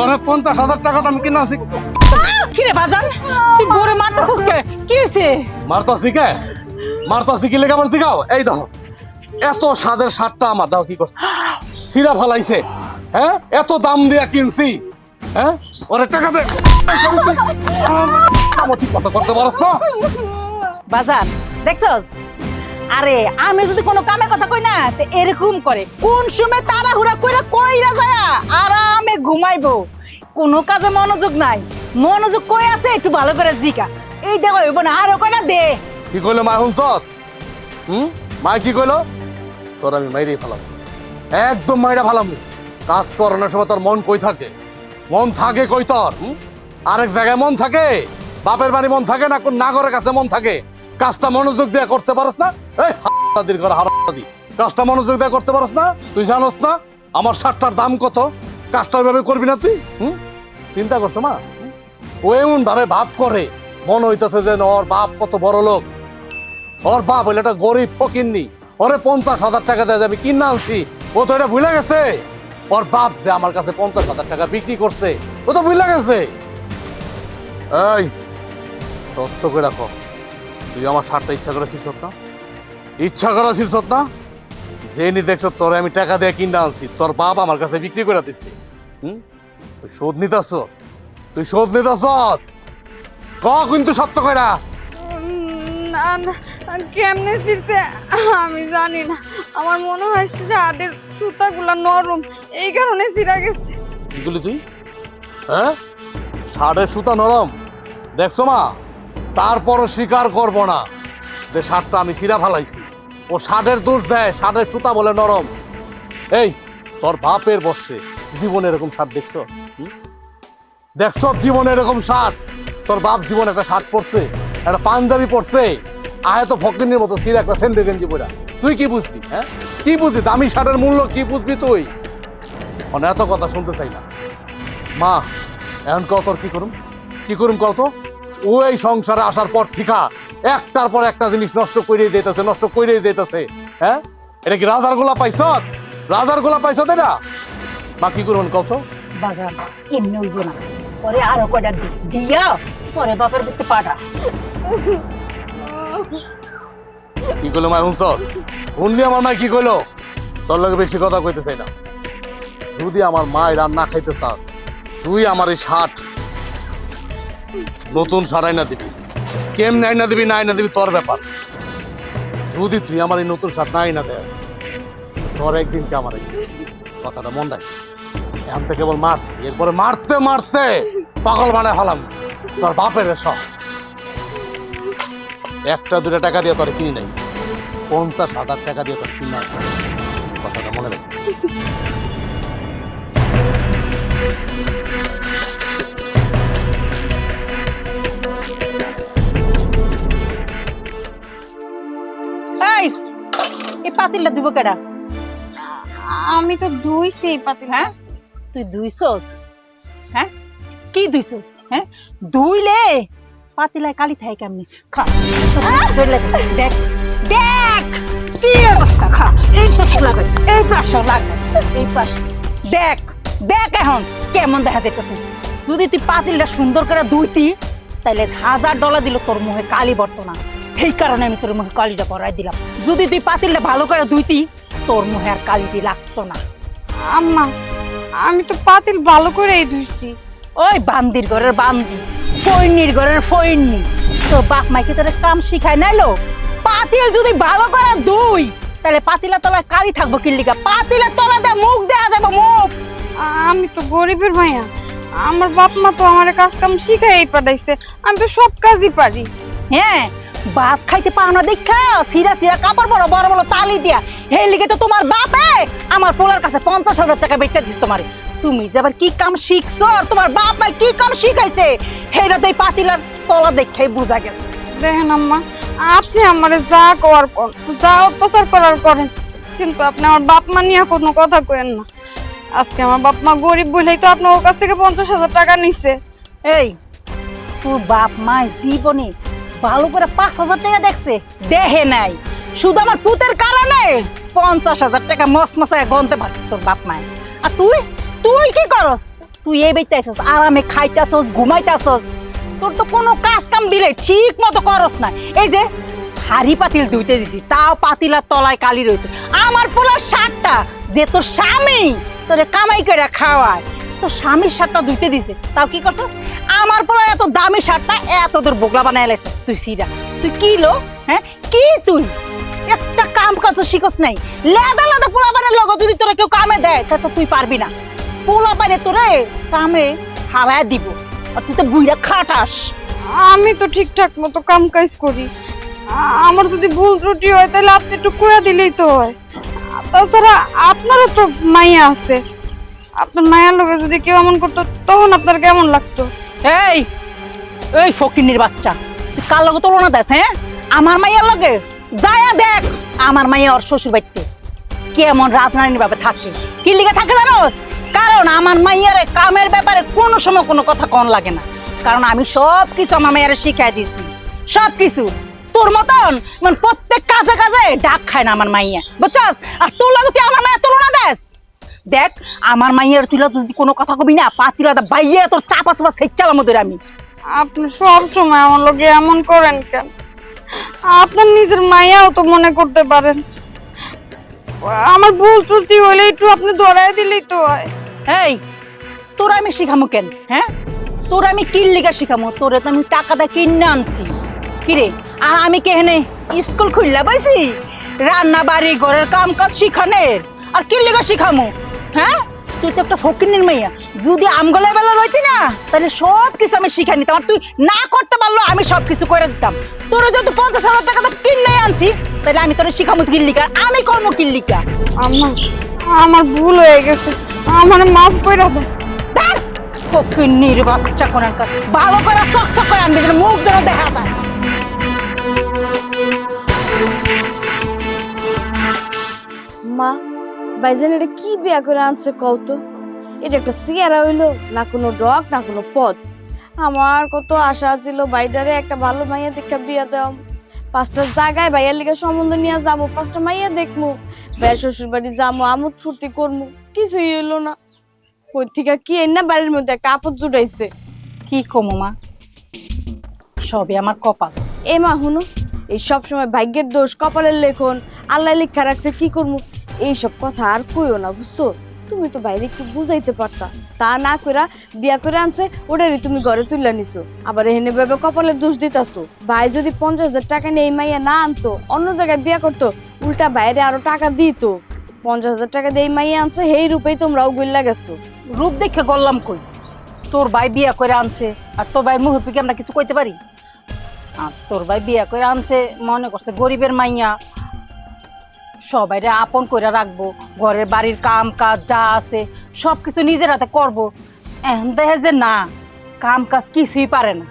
তোরে 50,000 টাকা দাম কিনা আছি। কি রে বাজান তুই বড় মারতেছিস কে কি হইছে মারতাছি কে? মারতাছি কি লেগে আমার জিগাও? এই দেখো এত স্বাদের শার্টটা আমার দাও কি করছে? সিরা ফালাইছে। হ্যাঁ এত দাম দিয়া কিনছি। হ্যাঁ ওরে টাকা দে। আমার ঠিক কথা করতে পারছ না? বাজান দেখছস আরে আমি যদি কোনো কামের কথা কই না তে এরকম করে কোন সময় তাড়াহুড়া কইরা কইরা যায় আরামে ঘুমাইবো কোনো কাজে মনোযোগ নাই মনোযোগ কই আছে একটু ভালো করে জিকা এই দেখো হইব না আরো কয়টা দে কি কইলো মা হুনছত? মা কি কইলো? তোর আমি মাইরেই ফেলাম, একদম মাইরা ফেলাম। কাজ করানোর সময় তোর মন কই থাকে? মন থাকে কই তোর? আরেক জায়গায় মন থাকে, বাপের বাড়ি মন থাকে না কোন নাগরের কাছে মন থাকে? কাজটা মনোযোগ দিয়ে করতে পারস না? এই হারাদির ঘর হারাদি, কাজটা মনোযোগ দিয়ে করতে পারস না? তুই জানোস না আমার শার্টটার দাম কত? কাজটা ওইভাবে করবি না তুই? চিন্তা করছো মা? ও এমন ভাবে ভাব করে মনে হইতেছে যে ওর বাপ কত বড় লোক। ওর বাপ হইলে একটা গরিব ফকিন্নি, ওরে 50,000 টাকা দেয় আমি কিনা আনছি, ও তো এটা ভুলে গেছে। ওর বাপ যে আমার কাছে 50,000 টাকা বিক্রি করছে ও তো ভুলে গেছে। এই সত্য করে রাখো, তুই আমার শার্টটা ইচ্ছা করে ছিস না? ইচ্ছা করা ছিস না? জেনি দেখছো তোরে আমি টাকা দিয়ে কিনা আনছি, তোর বাপ আমার কাছে বিক্রি করে দিচ্ছে। তুই শোধ নিতেছ, তুই শোধ নিতেছ কিন্তু সত্য কইরা। না না কেমনে ছিঁড়ছে আমি জানি না, আমার মনে হয় শার্টের সুতাগুলা নরম এই কারণে ছিঁড়া গেছে। কি বলি তুই? হ্যাঁ শার্টের সুতা নরম দেখছো মা? তারপরও স্বীকার করব না যে শার্টটা আমি ছিঁড়া ফেলাইছি। ও শার্টের দোষ দেয়, শার্টের সুতা বলে নরম। এই তোর বাপের বসে জীবনে এরকম শার্ট দেখছো? দেখছো জীবনে এরকম শার্ট? তোর বাপ জীবনে একটা শার্ট পরছে, একটা পাঞ্জাবি পরছে, আয় তো ফকিনের মতো ছিঁড়ে একটা সেন্ডে গেঞ্জি পরা। তুই কি বুঝবি? হ্যাঁ কি বুঝবি দামি শার্টের মূল্য কি বুঝবি তুই? মানে এত কথা শুনতে চাই না মা। এখন কত কি করুম, কি করুম কত? ও এই সংসারে আসার পর ঠিকা একটার পর একটা জিনিস নষ্ট করেই দিতেছে, নষ্ট করেই দিতেছে। হ্যাঁ এটা কি রাজার গোলা পাইছ? রাজার গোলা পাইছ না? মা কি করুন কত? বাজান এমনি হইব না পরে আরো কয়টা দিয়া পরে বাপের দিতে পাঠা কি করলো মা হুনছ? শুনলি আমার মা কি কইলো? তোর লগে বেশি কথা কইতে চাই না। যদি আমার মা রান্না খাইতে চাস তুই আমার এই শার্ট নতুন সারাই না দিবি। কেমনে আইনা দিবি না আইনা দিবি তোর ব্যাপার। যদি তুই আমার এই নতুন শার্ট না আইনা দেস তোর একদিন কে আমার একদিন, কথাটা মন রাখিস। এখন থেকে কেবল মারছি, এরপরে মারতে মারতে পাগল বানায় ফেলাম তোর বাপের সব। একটা দুটা টাকা দিয়ে তোর কিনি নাই, 50,000 টাকা দিয়ে তোর কিনা, কথাটা মনে রাখিস। এই পাতিলটা দিব কেডা? আমি তো ধুইছি এই পাতিল। হ্যাঁ তুই ধুইছস? হ্যাঁ কি ধুইছস? হ্যাঁ ধুইলে পাতিলায় কালি থাকে কেমনি? খা ধরলে দেখ দেখ কি অবস্থা। খা এই পাশ লাগাই, এই পাশ লাগাই, এই পাশ দেখ দেখ এখন কেমন দেখা যাইতেছে। যদি তুই পাতিলটা সুন্দর করে ধুইতি তাইলে $1000 দিল তোর মুখে কালি পড়তো না। এই কারণে আমি তোর মুখে কালিটা পরাই দিলাম। যদি তুই পাতিলটা ভালো করে ধুইতি তোর মুখে আর কালিটি লাগতো না। আম্মা আমি তো পাতিল ভালো করেই ধুইছি। ওই বান্দির ঘরের বান্দি, ফইনির ঘরের ফইনি, তোর বাপ মাইকে তোর কাম শিখায় নাইলো? পাতিল যদি ভালো করে ধুই তাহলে পাতিলের তলায় কালি থাকবো কি লিগা? পাতিলের তলা দিয়ে মুখ দেখা যাবে মুখ। আমি তো গরিবের মাইয়া, আমার বাপ মা তো আমার কাজ কাম শিখাই পাঠাইছে, আমি তো সব কাজই পারি। হ্যাঁ ভাত খাইতে পাও না দেখা সিরা সিরা কাপড় বড় বড় বড় তালি দিয়া এই লিগে তো তোমার বাপে আমার পোলার কাছে 50,000 টাকা বেচা দিস তোমারে। তুমি যে আবার কি কাম শিখছো আর তোমার বাপ মাই কি কাম শিখাইছে হেরা তো এই পাতিলার তলা দেখেই বোঝা গেছে। দেখেন আম্মা আপনি আমারে যা করার করেন, যা অত্যাচার করার করেন, কিন্তু আপনি আমার বাপ মা নিয়ে কোনো কথা কইেন না। আজকে আমার বাপ মা গরিব বলেই তো আপনার ওর কাছ থেকে 50,000 টাকা নিছে। এই তোর বাপ মা জীবনে ভালো করে 5,000 টাকা দেখছে? দেহে নাই, শুধু আমার পুতের কারণে 50,000 টাকা মসমসায় গনতে পারছে তোর বাপ মায়। আর তুই তুই কি করস? তুই এই বেইতে আসছস আরামে খাইতাছস ঘুমাইতাছস তোর তো কোনো কাজ কাম দিলে ঠিক মতো করস না এই যে হাড়ি পাতিল ধুইতে দিছি তাও পাতিলার তলায় কালি রয়েছে আমার পোলার শার্টটা যে তোর স্বামী তোরে কামাই করে খাওয়ায় তোর স্বামীর শার্টটা ধুইতে দিছে তাও কি করছস আমার পোলার এত দামি শার্টটা এত তোর বোগলা বানায় লাইছস তুই সিরা তুই কি লো হ্যাঁ কি তুই একটা কাম কাজ শিখস নাই লেদা লেদা পোলা বানের লগ যদি তোরা কেউ কামে দেয় তা তো তুই পারবি না পোলা বানে তোরে কামে হারায় দিব আর তুই তো বুইরা খাটাস আমি তো ঠিকঠাক মতো কাম কাজ করি আমার যদি ভুল ত্রুটি হয় তাহলে আপনি একটু কইয়া দিলেই তো হয় তাছাড়া আপনারও তো মাইয়া আছে আপনার মায়ের লোকে যদি কেউ এমন করতো তখন আপনার কেমন লাগতো এই এই ফকিন্নির বাচ্চা তুই কার লগে তুলনা দেস হ্যাঁ আমার মাইয়ার লগে যায়া দেখ আমার মাইয়া ওর শ্বশুর বাড়িতে কেমন রাজরানীর ভাবে থাকে কি লিগে থাকে জানোস কারণ আমার মাইয়ারে কামের ব্যাপারে কোনো সময় কোনো কথা কন লাগে না কারণ আমি সব কিছু আমার মাইয়ারে শিখাই দিছি সব কিছু তোর মতন মানে প্রত্যেক কাজে কাজে ডাক খায় না আমার মাইয়া বুঝছস আর তোর লগে তুই আমার মাইয়া তুলনা দেস দেখ আমার মাইয়ার তুই যদি কোনো কথা কবি না পাতিলা বাইয়ে তোর চাপা চাপা সেচ্চালাম ওদের আমি আপনি সব সময় আমার লোকে এমন করেন কেন আপনার নিজের মাইয়াও তো মনে করতে পারেন আমার ভুল ত্রুটি হলে একটু আপনি ধরাই দিলেই তো হয় এই তোর আমি শিখামু কেন হ্যাঁ তোর আমি কিল লিগা শিখামু তোরে তো আমি টাকাটা কিনে আনছি কিরে আর আমি কেহেনে স্কুল খুললা বইছি রান্না বাড়ি ঘরের কাম কাজ শিখানের আর কিল লিগা শিখামু হ্যাঁ তুই তো একটা ফকিন্নির মাইয়া যদি আমগলা বেলা রইতি না তাহলে সব কিছু আমি শিখাই নিতাম আর তুই না করতে পারলো আমি সব কিছু করে দিতাম তোর যেহেতু 50,000 টাকা তো কিনে আনছি তাহলে আমি তোর শিখামু কিল্লিকা আমি করবো কিল্লিকা আমার ভুল হয়ে গেছে আমার মাফ করে দে ফকিন্নির বাচ্চা কোনানকার ভালো করে চকচক করে আনবি যেন মুখ যেন দেখা যায় মা ভাইজান এটা কি বিয়া করে আনছে কও তো এটা একটা সিয়ারা হইলো না কোনো ডগ না কোনো পদ আমার কত আশা ছিল বাইডারে একটা ভালো মাইয়া দেখা বিয়া দাও 5টা জায়গায় ভাইয়ার লিগে সম্বন্ধ নিয়ে যাবো 5টা মাইয়া দেখমু ভাইয়ের শ্বশুর বাড়ি যাবো আমোদ ফুর্তি করমু কিছুই হইলো না কই থেকে কি না বাড়ির মধ্যে একটা আপদ জুটাইছে কি কমো মা সবই আমার কপাল এ মা হুনো এই সব সময় ভাগ্যের দোষ কপালের লেখন আল্লাহ লেখা রাখছে কি করমু এইসব কথা আর কইও না বুঝছো তুমি তো বাইরে একটু বুঝাইতে পারতা তা না কইরা বিয়া করে আনছে ওটারই তুমি ঘরে তুললা নিছো আবার এখানে ভেবে কপালের দোষ দিতাছো ভাই যদি 50,000 টাকা নিয়ে এই মাইয়া না আনতো অন্য জায়গায় বিয়া করতো উল্টা বাইরে আরো টাকা দিত 50,000 টাকা দিয়ে এই মাইয়া আনছে সেই রূপেই তোমরাও গইল্লা গেছো রূপ দেখে গল্লাম কই তোর ভাই বিয়া করে আনছে আর তোর ভাই মুহুর্পিকে আমরা কিছু কইতে পারি আর তোর ভাই বিয়া করে আনছে মনে করছে গরিবের মাইয়া সবাইরে আপন করে রাখবো ঘরের বাড়ির কাম কাজ যা আছে সব কিছু নিজের হাতে করবো এখন দেখে যে না কাম কাজ কিছুই পারে না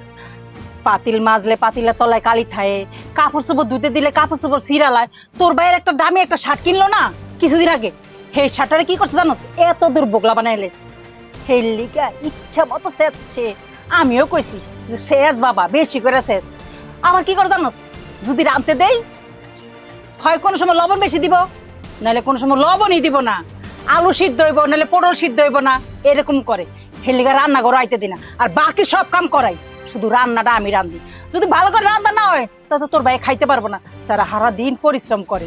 পাতিল মাজলে পাতিলের তলায় কালি থায়ে কাপড় চোপড় ধুতে দিলে কাপড় চোপড় সিরালায় তোর ভাইয়ের একটা দামি একটা শার্ট কিনলো না কিছুদিন আগে সেই শার্টটারে কি করছে জানোস এত দূর বোগলা বানাই লেছে সেই লিগা ইচ্ছা মতো সেচছে আমিও কইছি যে শেষ বাবা বেশি করে শেষ আবার কি করে জানোস যদি রাঁধতে দেই হয় কোনো সময় লবণ বেশি দিব নাহলে কোনো সময় লবণই দিব না আলু সিদ্ধ হইব নাহলে পটল সিদ্ধ হইব না এরকম করে হেলিগা রান্না করে আইতে দিনা আর বাকি সব কাম করাই শুধু রান্নাটা আমি রান্ধি যদি ভালো করে রান্না না হয় তাহলে তোর ভাই খাইতে পারবো না সারা হারা দিন পরিশ্রম করে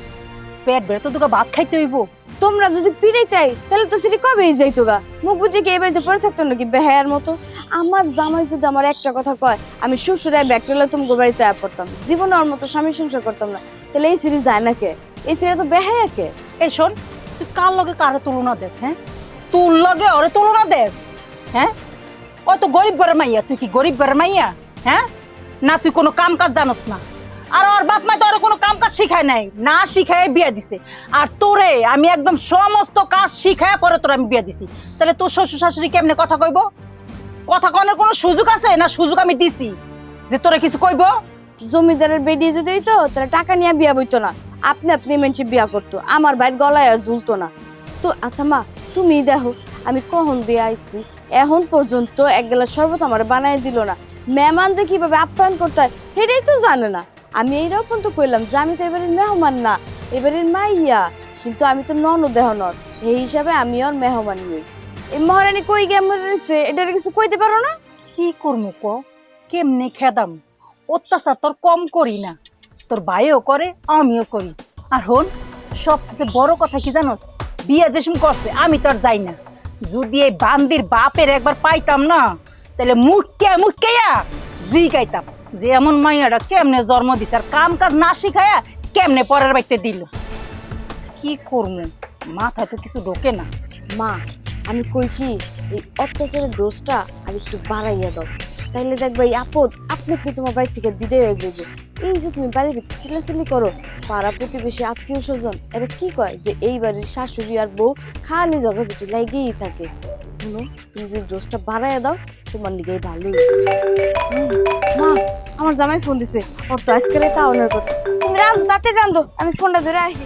পেট বেড়ে তো তোকে ভাত খাইতে হইব তোমরা যদি পিড়াইতাই তাহলে তো সেটি কবেই যাইতো গা মুখ বুঝে কি এবারে পরে থাকতো নাকি বেহায়ার মতো আমার জামাই যদি আমার একটা কথা কয় আমি শ্বশুরায় ব্যাগটেলা তুমি বাড়িতে আয়া পড়তাম জীবনে ওর মতো স্বামী সংসার করতাম না তাহলে এই সিরিজ যায় না কে এই সিরিজ তো বেহায়া কে এই শোন তুই কার লগে কারে তুলনা দেস হ্যাঁ তোর লগে ওরে তুলনা দেস হ্যাঁ ও তো গরিব ঘরের মাইয়া তুই কি গরিব ঘরের মাইয়া হ্যাঁ না তুই কোনো কাম কাজ জানোস না আর ওর বাপ মা তো আর কোনো কাম কাজ শিখায় নাই না শিখায় বিয়া দিছে আর তোরে আমি একদম সমস্ত কাজ শিখায় পরে তোর আমি বিয়া দিছি তাহলে তোর শ্বশুর শাশুড়ি কেমনে কথা কইব কথা কনের কোনো সুযোগ আছে না সুযোগ আমি দিছি যে তোরে কিছু কইব জমিদারের বেডিয়ে যদি হইতো তাহলে টাকা নিয়ে বিয়া বইতো না আপনি আপনি মেনছে বিয়া করতো আমার ভাইয়ের গলায় আর ঝুলতো না তো আচ্ছা মা তুমি দেখো আমি কখন দিয়ে আইছি এখন পর্যন্ত এক গ্লাস শরবত আমার বানাই দিল না মেহমান যে কিভাবে আপ্যায়ন করতে হয় সেটাই তো জানে না আমি এইরকম তো কইলাম যে আমি তো এবারের মেহমান না এবারের মাইয়া কিন্তু আমি তো ননদ দেহ নদ এই হিসাবে আমি ওর মেহমান হই এই মহারানী কই গিয়ে মরেছে এটার কিছু কইতে পারো না? কি করবো ক, কেমনে খেদাম? অত্যাচার তোর কম করি না, তোর ভাইও করে আমিও করি। আর হন, সবচেয়ে বড় কথা কি জানোস, বিয়ে যেসম করছে আমি তো আর যাই না। যদি এই বান্দির বাপের একবার পাইতাম না, তাহলে মুখকেয়া জিগাইতাম যে এমন মাইয়াটা কেমনে জন্ম দিছে, আর কাম কাজ না শিখায়া কেমনে পরের বাড়িতে দিল। কি করবো, মাথায় তো কিছু ঢোকে না। মা, আমি কই কি এই অত্যাচারের ডোজটা আর একটু বাড়াইয়া দাও, তাইলে দেখবা এই আপদ আপনি তোমার বাড়ি থেকে বিদায় হয়ে যাবে। এই যে তুমি বাড়ির ভিতরে চিল্লাচিল্লি করো, পাড়া প্রতিবেশী আত্মীয় স্বজন এরা কি কয় যে এই বাড়ির শাশুড়ি আর বউ খালি ঝগড়াঝাটি লাগেই থাকে। শুনো, তুমি যদি ডোজটা বাড়াইয়া দাও তোমার লিগেই ভালোই। মা, আমার জামাই ফোন দিছে, ওর তো আজকে তাওনের কথা। তুমি রান্ধো, তাতে রান্ধো, আমি ফোনটা ধরে আসি।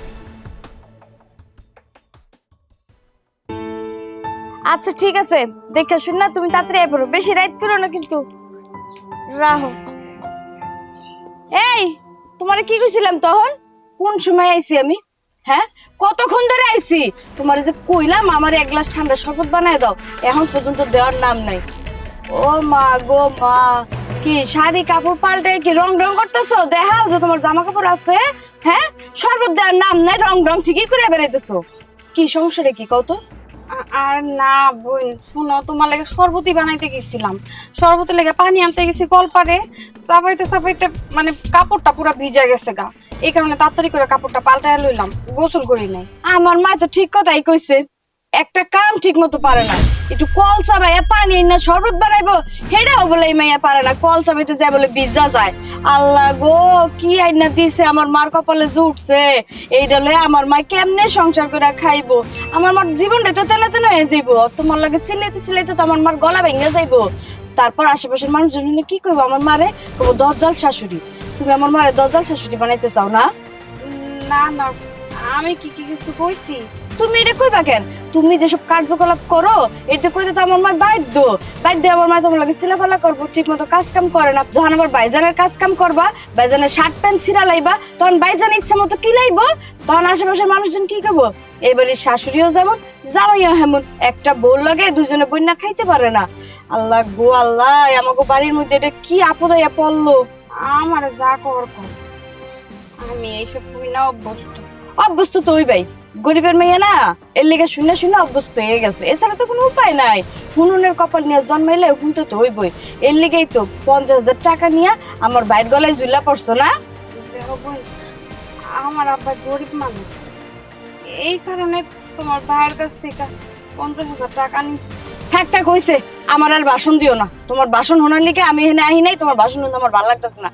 আচ্ছা ঠিক আছে, দেখা শুন না, তুমি তাড়াতাড়ি আয় পড়ো, বেশি রাইট করো না কিন্তু। রাহো। এই, তোমারে কি কইছিলাম তখন? কোন সময় আইছি আমি? হ্যাঁ, কতক্ষণ ধরে আইছি? তোমারে যে কইলাম আমার এক গ্লাস ঠান্ডা শরবত বানায় দাও, এখন পর্যন্ত দেওয়ার নাম নাই। ও মা গো মা, কি শাড়ি কাপড় পাল্টে কি রং করতেছো? দেখাও যে তোমার জামা কাপড় আছে। হ্যাঁ, শরবত দেওয়ার নাম নাই, রং ঠিকই করে বেড়াইতেছো। কি সমস্যাটা কি কও তো? আর না বোন, শোনো, তোমার লাগে শরবতই বানাইতে গেছিলাম। শরবতের লেগে পানি আনতে গেছি কলপারে, চাপাইতে মানে কাপড়টা পুরো ভিজে গেছে গা। এই কারণে তাড়াতাড়ি করে কাপড়টা পাল্টায় লইলাম, গোসল করি নাই। আমার মা তো ঠিক কথাই কইছে, একটা কাম ঠিক মতো পারে না। একটু কল চাবাইয়া পানি না শরবত বানাইবো, হেডাও বলে এই মাইয়া পারে না। কল চাবাইতে যায় বলে ভিজা যায়। আল্লাহ গো, কি আইনা দিছে আমার মার কপালে জুটছে। এইটা লয়ে আমার মা কেমনে সংসার করে খাইবো? আমার মার জীবনটা তো তেনা তেনা হয়ে যাইবো। তোমার লাগে সিলাইতে তো আমার মার গলা ভেঙে যাইবো। তারপর আশেপাশের মানুষজন কি কইবো আমার মারে? কইবো দজ্জাল শাশুড়ি। তুমি আমার মারে দজ্জাল শাশুড়ি বানাইতে চাও না? না না, আমি কি কিছু কইছি? তুমি এটা কইবা কেন? তুমি যেসব কার্যকলাপ করো এটা কইতে তো আমার মা বাধ্য আমার মা তোমার লাগে সিলাফালা করবো, ঠিক মতো কাজ কাম করে না। যখন আমার বাইজানের কাজ কাম করবা, বাইজানের শার্ট প্যান্ট ছিঁড়া লাইবা, তখন বাইজান ইচ্ছা মতো কি লাইবো, তখন আশেপাশের মানুষজন কি করবো? এবারে শাশুড়িও যেমন জামাইও হেমন, একটা বোল লাগে দুজনে বন্যা খাইতে পারে না। আল্লাহ গো আল্লাহ, আমাকে বাড়ির মধ্যে এটা কি আপদ হইয়া পড়লো। আমার যা কর কর, আমি এইসব করি না, অভ্যস্ত তো ওই ভাই, গরিবের মেয়ে না, এর লেগে শুনে অভ্যস্ত হয়ে গেছে। এছাড়া তো কোনো উপায় নাই। হুনুনের কপাল নিয়ে জন্মাইলে হুনতে তো হইবই। এর লেগেই তো 50,000 টাকা নিয়ে আমার বাইর গলায় ঝুলা পড়ছো না? দেখো বোন, আমার আব্বা গরিব মানুষ, এই কারণে তোমার ভাইয়ের কাছ থেকে 50,000 টাকা নিচ্ছে। থাক হইছে, আমার আর বাসন দিও না। তোমার বাসন হোনার লিগে আমি এখানে আহি নাই, তোমার বাসন হতে আমার ভালো লাগতেছে না।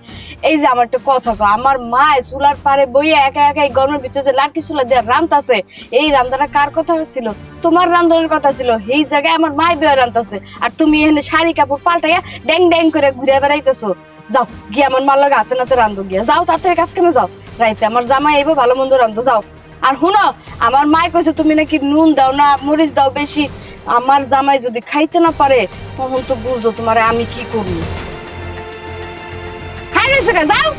এই যে আমার একটা কথা কো, আমার মা চুলার পারে বইয়ে একা এই গরমের ভিতরে যে লাঠি চুলা দিয়ে রান্তাছে, এই রান্নাটা কার কথা ছিল? তোমার রান্ধনের কথা ছিল। এই জায়গায় আমার মাই বইয়ে রান্তাছে, আর তুমি এখানে শাড়ি কাপড় পাল্টাইয়া ড্যাং করে ঘুরে বেড়াইতেছো। যাও গিয়ে আমার মার লাগে হাতে নাতে রান্ধো, গিয়া যাও তাড়াতাড়ি কাজ কেমন যাও। রাইতে আমার জামাই এইব ভালো মন্দ রান্ধো, যাও। আর শুনো, আমার মাই কইছে তুমি নাকি নুন দাও না, মরিচ দাও বেশি। আমার জামাই যদি খাইতে না পারে, তখন তো বুঝো তোমারে আমি কি করবো। যাও।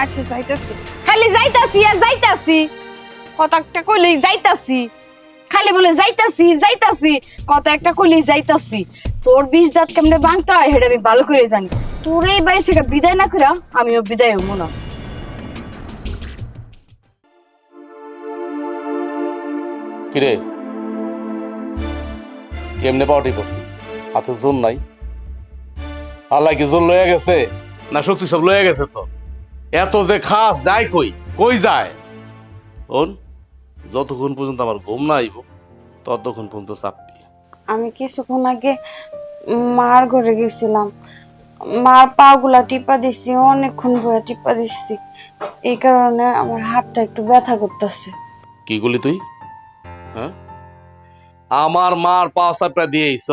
আচ্ছা যাইতেছি। খালি যাইতাছি আর যাইতাছি, কথা একটা কইলেই যাইতাছি। খালি বলে যাইতাছি, কথা একটা কইলেই যাইতাছি। তোর 20 দাঁত কেমনে ভাঙতে হয় সেটা আমি ভালো করে জানি। তোর এই বাড়ি থেকে বিদায় না করে আমিও বিদায় হবো না। কিরে, কেমনে পাউটি বসছি? হাতে জোর নাই? আল্লাহ কি জোর লয়ে গেছে না শক্তি সব লয়ে গেছে? তো এত যে খাস যায় কই যায়? ওন যতক্ষণ পর্যন্ত আমার ঘুম না আইব ততক্ষণ পর্যন্ত চাপবি। আমি কিছুক্ষণ আগে মার ঘরে গেছিলাম, মার পা গুলা টিপা দিচ্ছি, অনেকক্ষণ বয়ে টিপা দিচ্ছি। এই কারণে আমার হাতটা একটু ব্যথা করতেছে। কি করলি তুই? হ্যাঁ, আমার মার পা চাপটা দিয়েছ?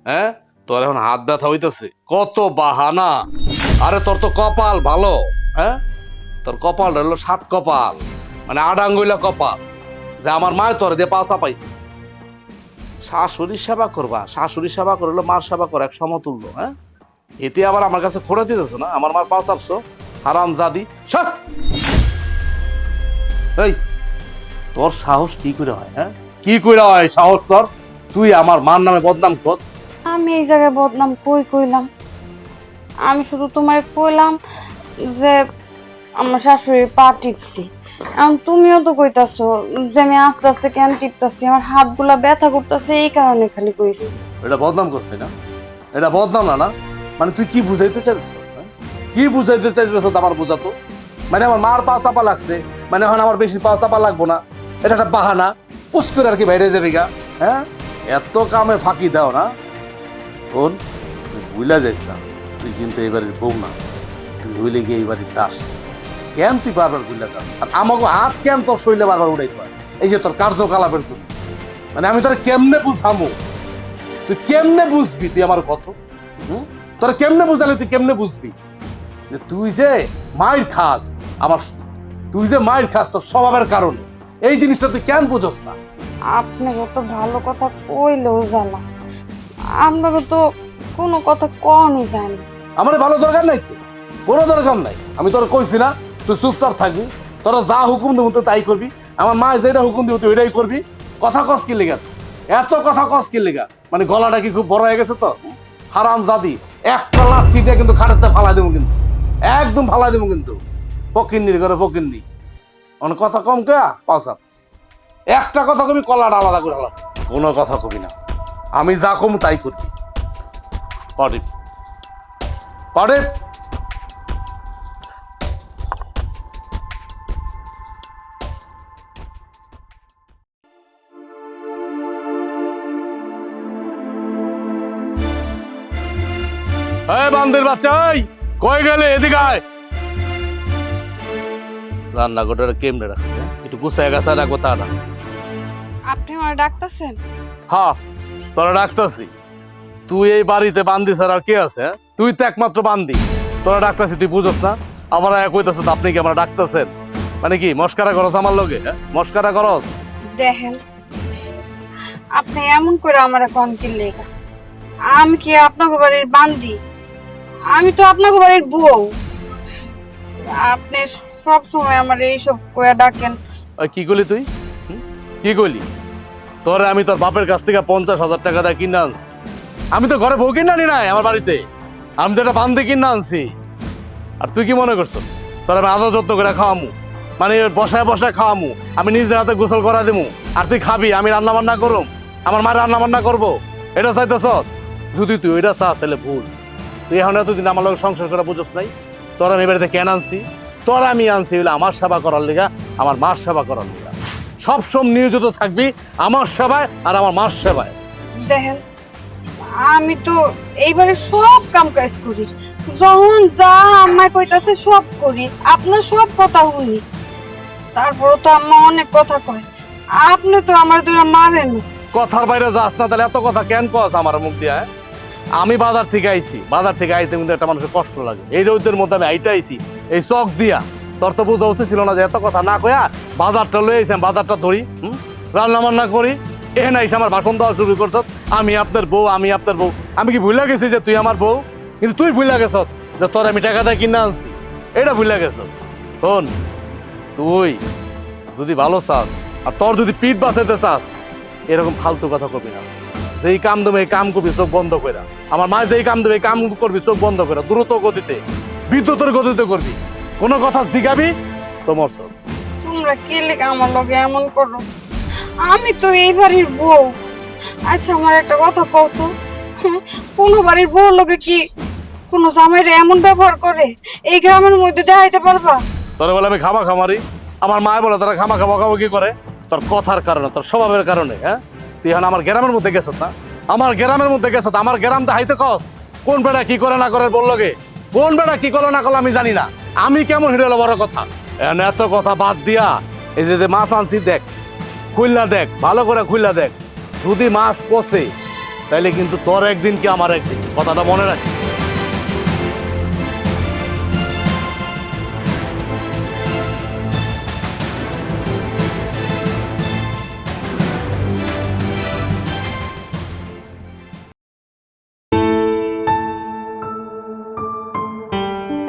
হ্যাঁ, তোর এখন হাত ব্যথা হইতেছে? কত বাহানা! আরে তোর তো কপাল ভালো। হ্যাঁ, তোর কপাল হলো 7 কপাল, মানে আডাঙ্গুলা কপাল, যে আমার মায়ের তোর দিয়ে পা চাপাইছে। শাশুড়ির সেবা করবা, শাশুড়ির সেবা করলো মার সেবা করা এক সমতুল্য। হ্যাঁ, এতে আবার আমার কাছে খোঁড়া দিতেছ না? আমার মার পা চাপছো, হারাম জাদি। এই তোর সাহস কি করে হয়? হ্যাঁ, কি করে হয় সাহস তোর? তুই আমার মার নামে বদনাম করস? আমি এই জায়গায় বদনাম কইলাম? আমি শুধু তোমার কইলাম যে আমার শাশুড়ির পা টিপছি। এখন তুমিও তো কইতাছো যে আমি আস্তে আস্তে কেন টিপতাছি, আমার হাতগুলা ব্যথা করতেছে, এই কারণে খালি কইছি। এটা বদনাম করছে না? এটা বদনাম না? না মানে তুই কি বুঝাইতে চাইছিস? কি বুঝাইতে চাইছিস আমার বোঝাতো? মানে আমার মার পা চাপা লাগছে, মানে এখন আমার বেশি পা চাপা লাগবো না, এটা একটা বাহানা। পুস করে আর কি বাইরে যাবি গা? হ্যাঁ, এত কামে ফাঁকি দাও না। শোন, তুই বুঝলা যাইস না, তুই কিন্তু এবারের বউ না, তুই হইলে গিয়ে এইবারের দাস। কেন তুই বারবার বুঝলা দাস? আর আমাকে হাত কেন তোর শরীরে বারবার উড়াইতে হয়? এই যে তোর কার্যকলাপের জন্য। মানে আমি তোর কেমনে বুঝামো? তুই কেমনে বুঝবি তুই আমার কত? তোর কেমনে বুঝালে তুই কেমনে বুঝবি যে তুই যে মায়ের খাস আমার, তুই যে মায়ের খাস তোর স্বভাবের কারণে, এই জিনিসটা তুই কেন বুঝোস না? আপনাকে তো ভালো কথা কইলেও জানা, আপনাকে তো কোনো কথা কনই যায় না। আমার ভালো দরকার নাই, তো কোনো দরকার নাই। আমি তোর কইছি না তুই চুপচাপ থাকবি, তোরা যা হুকুম দেবো তুই তাই করবি। আমার মা যেটা হুকুম দিব তুই ওইটাই করবি। কথা কস কি লেগা? এত কথা কস কি লেগা? মানে গলাটা কি খুব বড় হয়ে গেছে? তো হারাম জাদি, একটা লাথি দিয়ে কিন্তু খাটাতে ফালাই দেবো, কিন্তু একদম ফালাই দেবো। কিন্তু ফকিন্নির ঘরে ফকিন্নি, অনেক কথা কম কে পাশা। একটা কথা কবি, কলাটা আলাদা করে আলাদা, কোনো কথা কবি না। আমি যা কম তাই করবি। পরে পরে এই বান্দির বাচ্চা, এই কই গেলে? এদিকে আয়। রান্নাঘরটা কেমনে রাখছে? একটু গুছায় গাছা রাখবো তা না? আপনি আমার ডাকতেছেন? হ্যাঁ, তোরা ডাকতাছি। তুই এই বাড়িতে বান্দি ছাড়া আর কে আছে? তুই তো একমাত্র বান্দি। তোরা ডাকতাছি, তুই বুঝস না? আবার কইতাছ আপনি কি আমরা ডাকতেছেন? মানে কি মস্কারা করস আমার লগে? মস্কারা করস? দেখেন, আপনি এমন করে আমার কনকিল লেখা, আমি কি আপনাকে বাড়ির বান্দি? আমি তো আপনাকে বাড়ির বউ। আপনি সব সময় আমার এইসব কয়া ডাকেন। কি করলি তুই? কি করলি? তোরে আমি তোর বাপের কাছ থেকে 50,000 টাকা দিয়ে কিনে আনছি। আমি তো ঘরে বউ কিনে আনি নাই আমার বাড়িতে, আমি তো একটা বান্দি কিনে আনছি। আর তুই কি মনে করছো তোর আমি আদর যত্ন করে খাওয়ামু? মানে বসায় বসায় খাওয়ামু, আমি নিজের হাতে গোসল করা দেবো, আর তুই খাবি, আমি রান্না বান্না করুম, আমার মায়ের রান্না বান্না করবো? এটা চাইতেছ? যদি তুই ওইটা চাস তাহলে ভুল। তুই এখন এতদিন আমার লোক সংসার করা বুঝোস নাই। তোর আমি বাড়িতে কেন আনছি? তোর আমি আনছি হইলে আমার সেবা করার লিগা, আমার মার সেবা করার লিগা। সবসময় নিয়োজিত থাকবি আমার সেবায় আর আমার মার সেবায়। দেখেন, আমি তো এইবারে সব কাম কাজ করি, যখন যা আম্মা কইতাছে সব করি, আপনার সব কথা শুনি। তারপরও তো আম্মা অনেক কথা কয়, আপনি তো আমার দুইটা মারেন। কথার বাইরে যাস না, তাহলে এত কথা কেন কস আমার মুখ দিয়ে? আমি বাজার থেকে আইছি, বাজার থেকে আইতে কিন্তু একটা মানুষের কষ্ট লাগে। এই রোদের মধ্যে আমি আইটা আইছি এই চক দিয়া। তোর তো বোঝা উচিত ছিল না যে এত কথা না কয়া বাজারটা লয়ে আইছি, বাজারটা ধরি, রান্না বান্না করি। এ না এসে আমার ভাষণ দেওয়া শুরু করছ, আমি আপনার বউ, আমি আপনার বউ। আমি কি ভুলে গেছি যে তুই আমার বউ? কিন্তু তুই ভুলে গেছ যে তোর আমি টাকা দিয়ে কিনে আনছি, এটা ভুলে গেছ। শোন, তুই যদি ভালো চাস আর তোর যদি পিঠ বাঁচাইতে চাস, এরকম ফালতু কথা কবি না। যেই কাম দেবে এই কাম করবি চোখ বন্ধ করে। আমার মা যেই কাম দেবে এই কাম করবি চোখ বন্ধ করে, দ্রুত গতিতে, বিদ্যুতের গতিতে করবি। কোনো কথা জিগাবি তোমার চোখ। তোমরা কে লেগে আমার লগে এমন করো? আমি তো এই বাড়ির বউ। আচ্ছা, আমার একটা কথা কও তো, কোন বাড়ির বউ লগে কি কোনো জামাইরা এমন ব্যবহার করে? এই গ্রামের মধ্যে দেখাইতে পারবা? তোরা বলে আমি খামা খামারি? আমার মা বলে তারা খামা খাওয়া খাওয়া কি করে? তোর কথার কারণে, তোর স্বভাবের কারণে। হ্যাঁ, তুই এখন আমার গ্রামের মধ্যে গেছত না? আমার গ্রামের মধ্যে গেছত, আমার গ্রাম দেখাইতে কস কোন বেড়া কি করে না করে বললো গে? কোন বেড়া কি করলো না করলো আমি জানি না। আমি কেমন হিরো বড় কথা? এত কথা বাদ দিয়া এই যে মাছ আনছি দেখ, খুলনা দেখ, ভালো করে খুলনা দেখ। যদি মাছ পচে তাইলে কিন্তু তোর একদিন কি আমার একদিন, কথাটা মনে রাখি।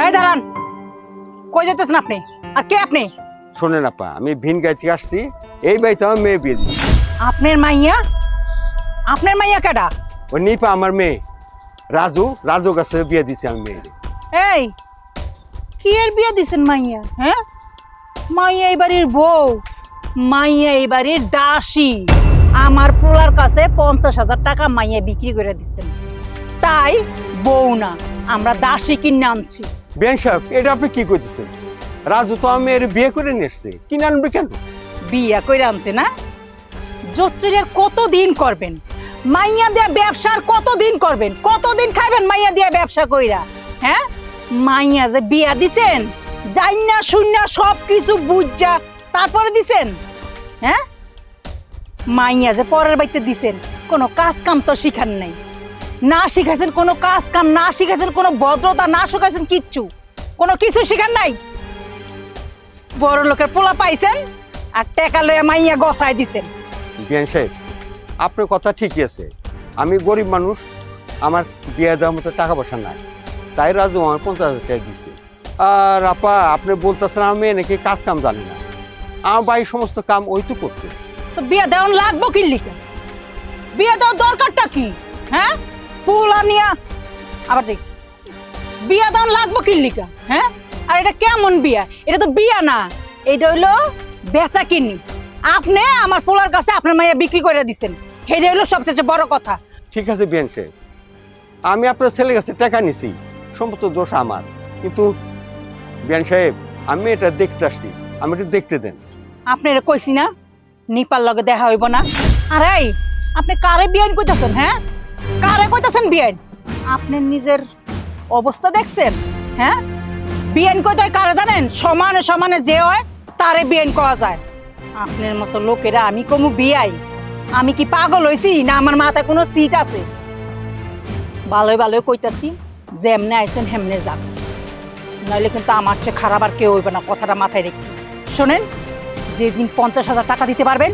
এই দাঁড়ান, কই যেতেছেন আপনি? আর কে আপনি? শোনেন আপা, আমি ভিন গাই থেকে আসছি, এই বাড়িতে আমার মেয়ে বিয়ে দিচ্ছি। আপনার মাইয়া আপনার মাইয়া কেডা? ওই নিপা আমার মেয়ে রাজু, রাজু কাছে বিয়ে দিছি আমি মেয়ে। এই কি এর বিয়ে দিছেন মাইয়া? হ্যাঁ, মাইয়া এই বাড়ির বউ, মাইয়া এই বাড়ির দাসী। আমার পোলার কাছে 50,000 টাকা মাইয়া বিক্রি করে দিচ্ছেন, তাই বউ না, আমরা দাসী কিনে আনছি। বিয়ান সাহেব, এটা আপনি কি করতেছেন? রাজু তো আমি এর বিয়ে করে নিয়ে এসছে, কিনে আনবে কেন? বিয়া করে আনছে না? জোচ্চুরিয়ার কতদিন করবেন? মাইয়া দিয়া ব্যবসার কতদিন করবেন? কতদিন খাইবেন মাইয়া দিয়া ব্যবসা কইরা? হ্যাঁ, মাইয়া যে বিয়া দিছেন জাইনা শুইনা সব কিছু বুঝা তারপরে দিছেন। হ্যাঁ, মাইয়া যে পরের বাড়িতে দিছেন কোনো কাজ কাম তো শিখান নাই, না শিখাইছেন কোনো কাজ কাম, না শিখাইছেন কোনো ভদ্রতা, না শিখাইছেন কিচ্ছু, কোনো কিছু শিখান নাই। বড় লোকের পোলা পাইছেন আর টাকা লইয়া মাইয়া গসাই দিছেন। বিয়ান সাহেব, আপনার কথা ঠিকই আছে, আমি গরিব মানুষ, আমার বিয়ে দেওয়ার মতো টাকা পয়সা নাই, তাই রাজু আমার 50,000 টাকা দিচ্ছে। আর আপা, আপনি বলতেছেন আমি নাকি কাজ কাম জানি না, আমার বাড়ির সমস্ত কাম ওই তো করতে। তো বিয়া দেওয়ান লাগবো কি লিখা? বিয়া দেওয়ার দরকারটা কি? হ্যাঁ, পোলা নিয়া আবার যাই, বিয়া দেওয়ান লাগবো কি লিখা? হ্যাঁ, আর এটা কেমন বিয়া? এটা তো বিয়া না, এটা হইলো বেচা কিনি। আপনি আমার পোলার কাছে আপনার মাইয়া বিক্রি করে দিচ্ছেন, এটা হইলো সবচেয়ে বড় কথা। ঠিক আছে বিয়ান সাহেব, আমি আপনার ছেলের কাছে টাকা নিছি, সমস্ত দোষ আমার, কিন্তু বিয়ান সাহেব আমি এটা দেখতে আসছি, আমি এটা দেখতে দেন। আপনি এটা কইছি না নিপার লগে দেখা হইব না? আর এই আপনি কারে বিয়াইন কইতাছেন? হ্যাঁ, কারে কইতাছেন বিয়াইন? আপনি নিজের অবস্থা দেখছেন? হ্যাঁ, বিয়াইন কইতে হয় কারে জানেন? সমানে সমানে যে হয় তারে বিয়াইন কওয়া যায়। আপনার মতো লোকেরা আমি কমু বিয়াই? আমি কি পাগল হইছি না আমার মাথায় কোনো সিট আছে? ভালোই ভালোই কইতাছি, যেমনে আইছেন হেমনে যান, নইলে কিন্তু আমার চেয়ে খারাপ আর কেউ হইবে না, কথাটা মাথায় রেখে। শোনেন, যেদিন 50,000 টাকা দিতে পারবেন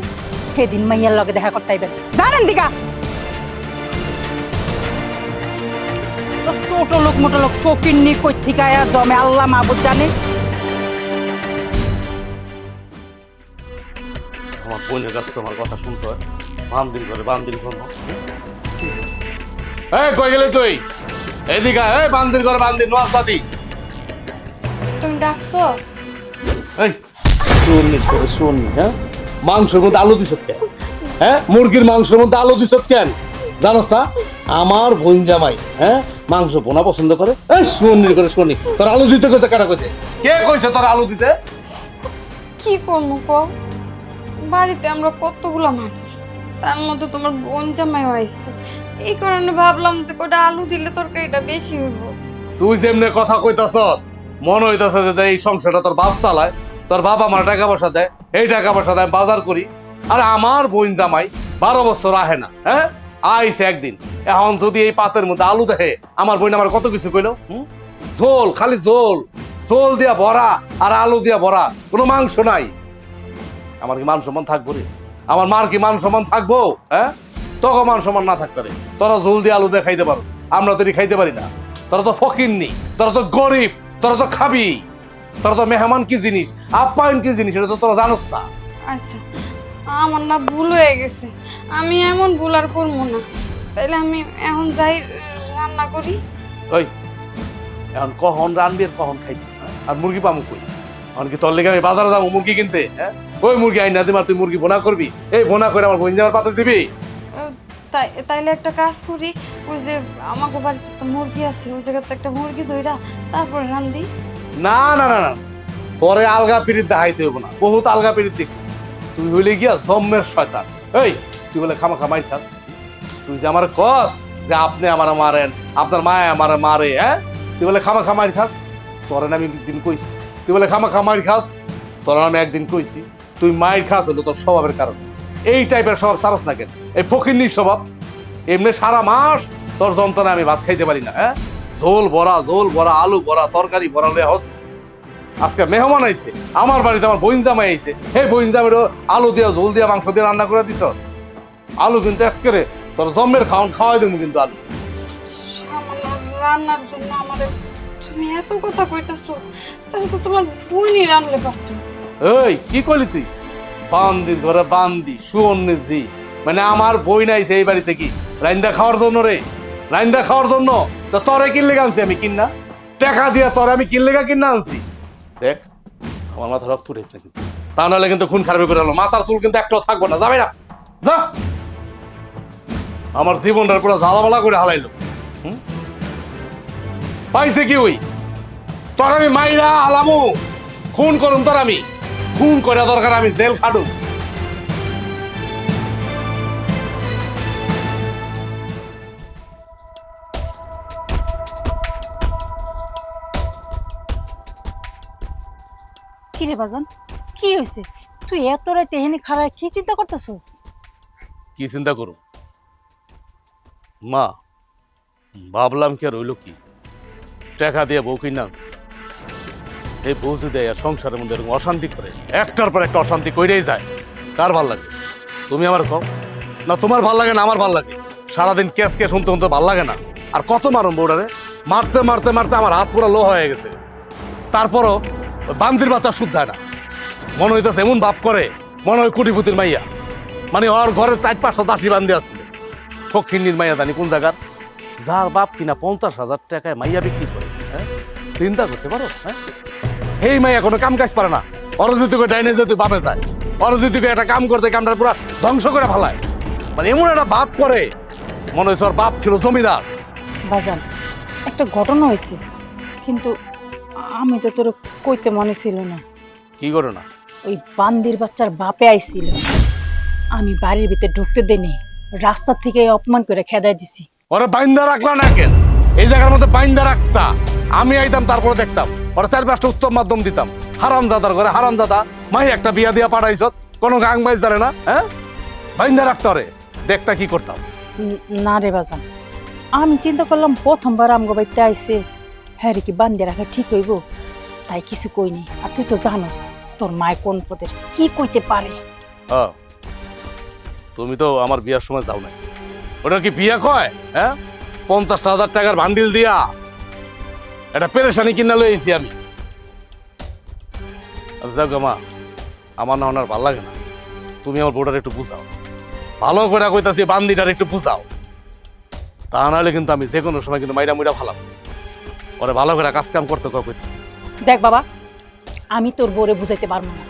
সেদিন মাইয়ার লগে দেখা করতে আইবেন, জানেন দিকা? ছোট লোক মোটা লোক ফকিন্নি কই থেকে আয়া জমে আল্লাহ মাহবুব জানে। আমার বোনের কাছে আমার কথা শুনতে হয়, বান্দির করে বান্দির জন্য। এই কই গেলে তুই? এদিকে আয়, এই বান্দির করে বান্দির নোয়াসাদি। তুমি ডাকছো? এই শুননি করে শুননি, হ্যাঁ, মাংসের মধ্যে আলু দিছত কেন? হ্যাঁ, মুরগির মাংসের মধ্যে আলু দিছত কেন জানোস না? আমার বোন জামাই হ্যাঁ মাংস বোনা পছন্দ করে। এই শুননি করে শুননি, তোর আলু দিতে কইতে কাটা কইছে? কে কইছে তোর আলু দিতে? কি করবো কও? বাড়িতে আমরা কতগুলো মানুষ, তার মধ্যে তোমার বোন জামাই হয়েছে, এই কারণে ভাবলাম যে কটা আলু দিলে তরকারিটা বেশি হইব। তুই যেমনে কথা কইতাছ মনে হইতাছে যে এই সংসারটা তোর বাপ চালায়, তোর বাপ আমার টাকা পয়সা দেয়, এই টাকা পয়সা দেয় বাজার করি। আর আমার বোন জামাই 12 বছর আহে না, হ্যাঁ আইছে একদিন। এখন যদি এই পাতের মধ্যে আলু দেখে, আমার বোন আমার কত কিছু কইলো, ঝোল, খালি ঝোল, ঝোল দিয়া ভরা আর আলু দিয়া ভরা, কোনো মাংস নাই। আমার কি মান সম্মান থাকবো রে? আমার মার কি মান সম্মান থাকবো? হ্যাঁ, তখন মান সম্মান না থাকতে রে। তোরা ঝোল দিয়ে আলু দিয়ে খাইতে পারো, আমরা তো খাইতে পারি না। তোরা তো ফকিন্নি, তোরা তো গরিব, তোরা তো খাবি, তোরা তো মেহমান কি জিনিস, আপ্যায়ন কি জিনিস এটা তো তোরা জানোস না। আচ্ছা, আমার না ভুল হয়ে গেছে, আমি এমন ভুল আর করবো না। তাইলে আমি এখন যাই রান্না করি। ওই এখন কখন রানবি আর কখন খাইবি? আর মুরগি পামু কই? এখন কি তোর লেগে আমি বাজারে যাবো মুরগি কিনতে? হ্যাঁ, ওই মুরগি আইনা দিমার, তুই মুরগি বোনা করবি, এই বোনা করে আমার বোন জামার পাতে দিবি? তাইলে একটা কাজ করি, ওই যে আমাকে বাড়িতে একটা মুরগি আছে, ওই জায়গাতে একটা মুরগি ধইরা তারপরে রান্ধি। না না না না, তোরে আলগা পিরিত দেখাইতে হইব না, বহুত আলগা পিরিত দেখছি। তুই হইলে গিয়া জম্মের শয়তান। এই তুই বলে খামা খামাই খাস? তুই যে আমার কস যে আপনি আমার মারেন, আপনার মায় আমার মারে, হ্যাঁ তুই বলে খামা খামাই খাস? তোর আমি একদিন কইছি তুই বলে খামা খামাই খাস, তোর আমি একদিন কইছি তুই মায়ের খাস হলো তোর স্বভাবের কারণ। এই টাইপের স্বভাব সারস না কেন? এই ফকিন্নির স্বভাব। এমনি সারা মাস তোর যন্ত্রণা আমি ভাত খাইতে পারি না, হ্যাঁ ঝোল ভরা আলু ভরা তরকারি ভরা লয়ে হস। আজকে মেহমান আইছে আমার বাড়িতে, আমার বোন জামাই আইছে, হে বোন জামাইরও আলু দিয়া ঝোল দিয়া মাংস দিয়ে রান্না করে দিছ। আলু কিন্তু একেবারে তোর জম্মের খাওয়াই দেবো কিন্তু আলু। সামান্য রান্নার জন্য আমাদের তুমি এত কথা কইতেছো, তাহলে তো তোমার বোনই রান্নলে পারতো। এই কি করলি তুই? বান্দির ঘরে বান্দি শুয়নি জি, মানে আমার বই নাইছে এই বাড়িতে কি রাইন্দা খাওয়ার জন্য রে? রাইন্দা খাওয়ার জন্য? তো তরে কিনলে আনছি আমি কিনা, টাকা দিয়া তরে আমি কিনলে কিনা আনছি। দেখ আমার মাথা রক্ত উঠেছে কিন্তু, তা নাহলে কিন্তু খুন খারাপি করে হলো, মাথার চুল কিন্তু একটাও থাকবো না, যাবে না যা। আমার জীবনটার পুরো জ্বালাবালা করে হালাইলো। পাইছে কি ওই তোর আমি মাইরা আলামু, খুন করুন তোর আমি, খুন করে দরকার আমি জেল খাটুম। কি রে বাজান, কি হয়েছে? তুই এত রাতে এখানে খারাপ কি চিন্তা করতেছিস? কি চিন্তা করুম মা, ভাবলাম কি আর রইল কি, টাকা দিয়ে বউ কিনে আনছি, এই বউ যদি আর সংসারের মধ্যে এরকম অশান্তি করে, একটার পর একটা অশান্তি কইরেই যায়, কার ভাল লাগে? তুমি আমার কও না, তোমার ভাল লাগে না আমার ভাল লাগে? সারাদিন ক্যাশ ক্যাশ শুনতে শুনতে ভাল লাগে না? আর কত মারুম বউটারে? মারতে মারতে মারতে আমার হাত পুরো লো হয়ে গেছে। তারপরও বান্দির বাচ্চা শুদ্ধ হয় না, মনে হইতেছে এমন ভাব করে মনে হয় কোটিপতির মাইয়া, মানে ওর ঘরে 4-5টা দাসী বান্ধি আছে, ফকিন্নির মাইয়া জানি কোন জায়গার, যার বাপ কিনা 50,000 টাকায় মাইয়া বিক্রি করে। হ্যাঁ, চিন্তা করতে পারো? হ্যাঁ, এই মাইয়া কোনো কাম কাজ পারে না, অরজিতুকে ডাইনে যেতে বাপে যায়, অরজিতুকে একটা কাম করতে কামটা পুরো ধ্বংস করে ফেলায়, মানে এমন একটা ভাব করে মনে হচ্ছে ওর বাপ ছিল জমিদার। বাজান, একটা ঘটনা হয়েছে, কিন্তু আমি তো তোর কইতে মনে ছিল না। কি করে না? ওই বান্দির বাচ্চার বাপে আইছিল, আমি বাড়ির ভিতরে ঢুকতে দেনি, রাস্তা থেকে অপমান করে খেদাই দিছি। ওরা বাইন্দা রাখলা না কেন? এই জায়গার মধ্যে বাইন্দা রাখতা, আমি আইতাম তারপরে দেখতাম, ওরা 4-5টা উত্তম মাধ্যম দিতাম। হারামজাদার ঘরে হারামজাদা মাই একটা বিয়া দিয়া পাঠাইছ, কোনো গাং বাইজ জানে না। হ্যাঁ, বাইন্দা রাখতে ওরে, দেখতা কি করতাম। না রে বাজান, আমি চিন্তা করলাম প্রথমবার আমগো বাড়িতে আইছে, হ্যাঁ রে কি বান্ধে রাখা ঠিক হইব, তাই কিছু কইনি। আর তুই তো জানোস তোর মায় কোন পদের, কি কইতে পারে। হ্যাঁ, তুমি তো আমার বিয়ার সময় যাও না, ওটা কি বিয়া কয়? হ্যাঁ, 50,000 টাকার বান্ডিল দিয়া এটা পেরেশানি কিনা লইছি আমি। যাক মা, আমার না ওনার ভাল লাগে না, তুমি আমার বোর্ডার একটু বুঝাও, ভালো করে কইতাছি বান্দিটার একটু বুঝাও, তা নাহলে কিন্তু আমি যে কোনো সময় কিন্তু মাইরা মুইরা ভালাম, ওরে ভালো করে কাজ কাম করতে কইতেছি। দেখ বাবা, আমি তোর বোরে বুঝাইতে পারবো না,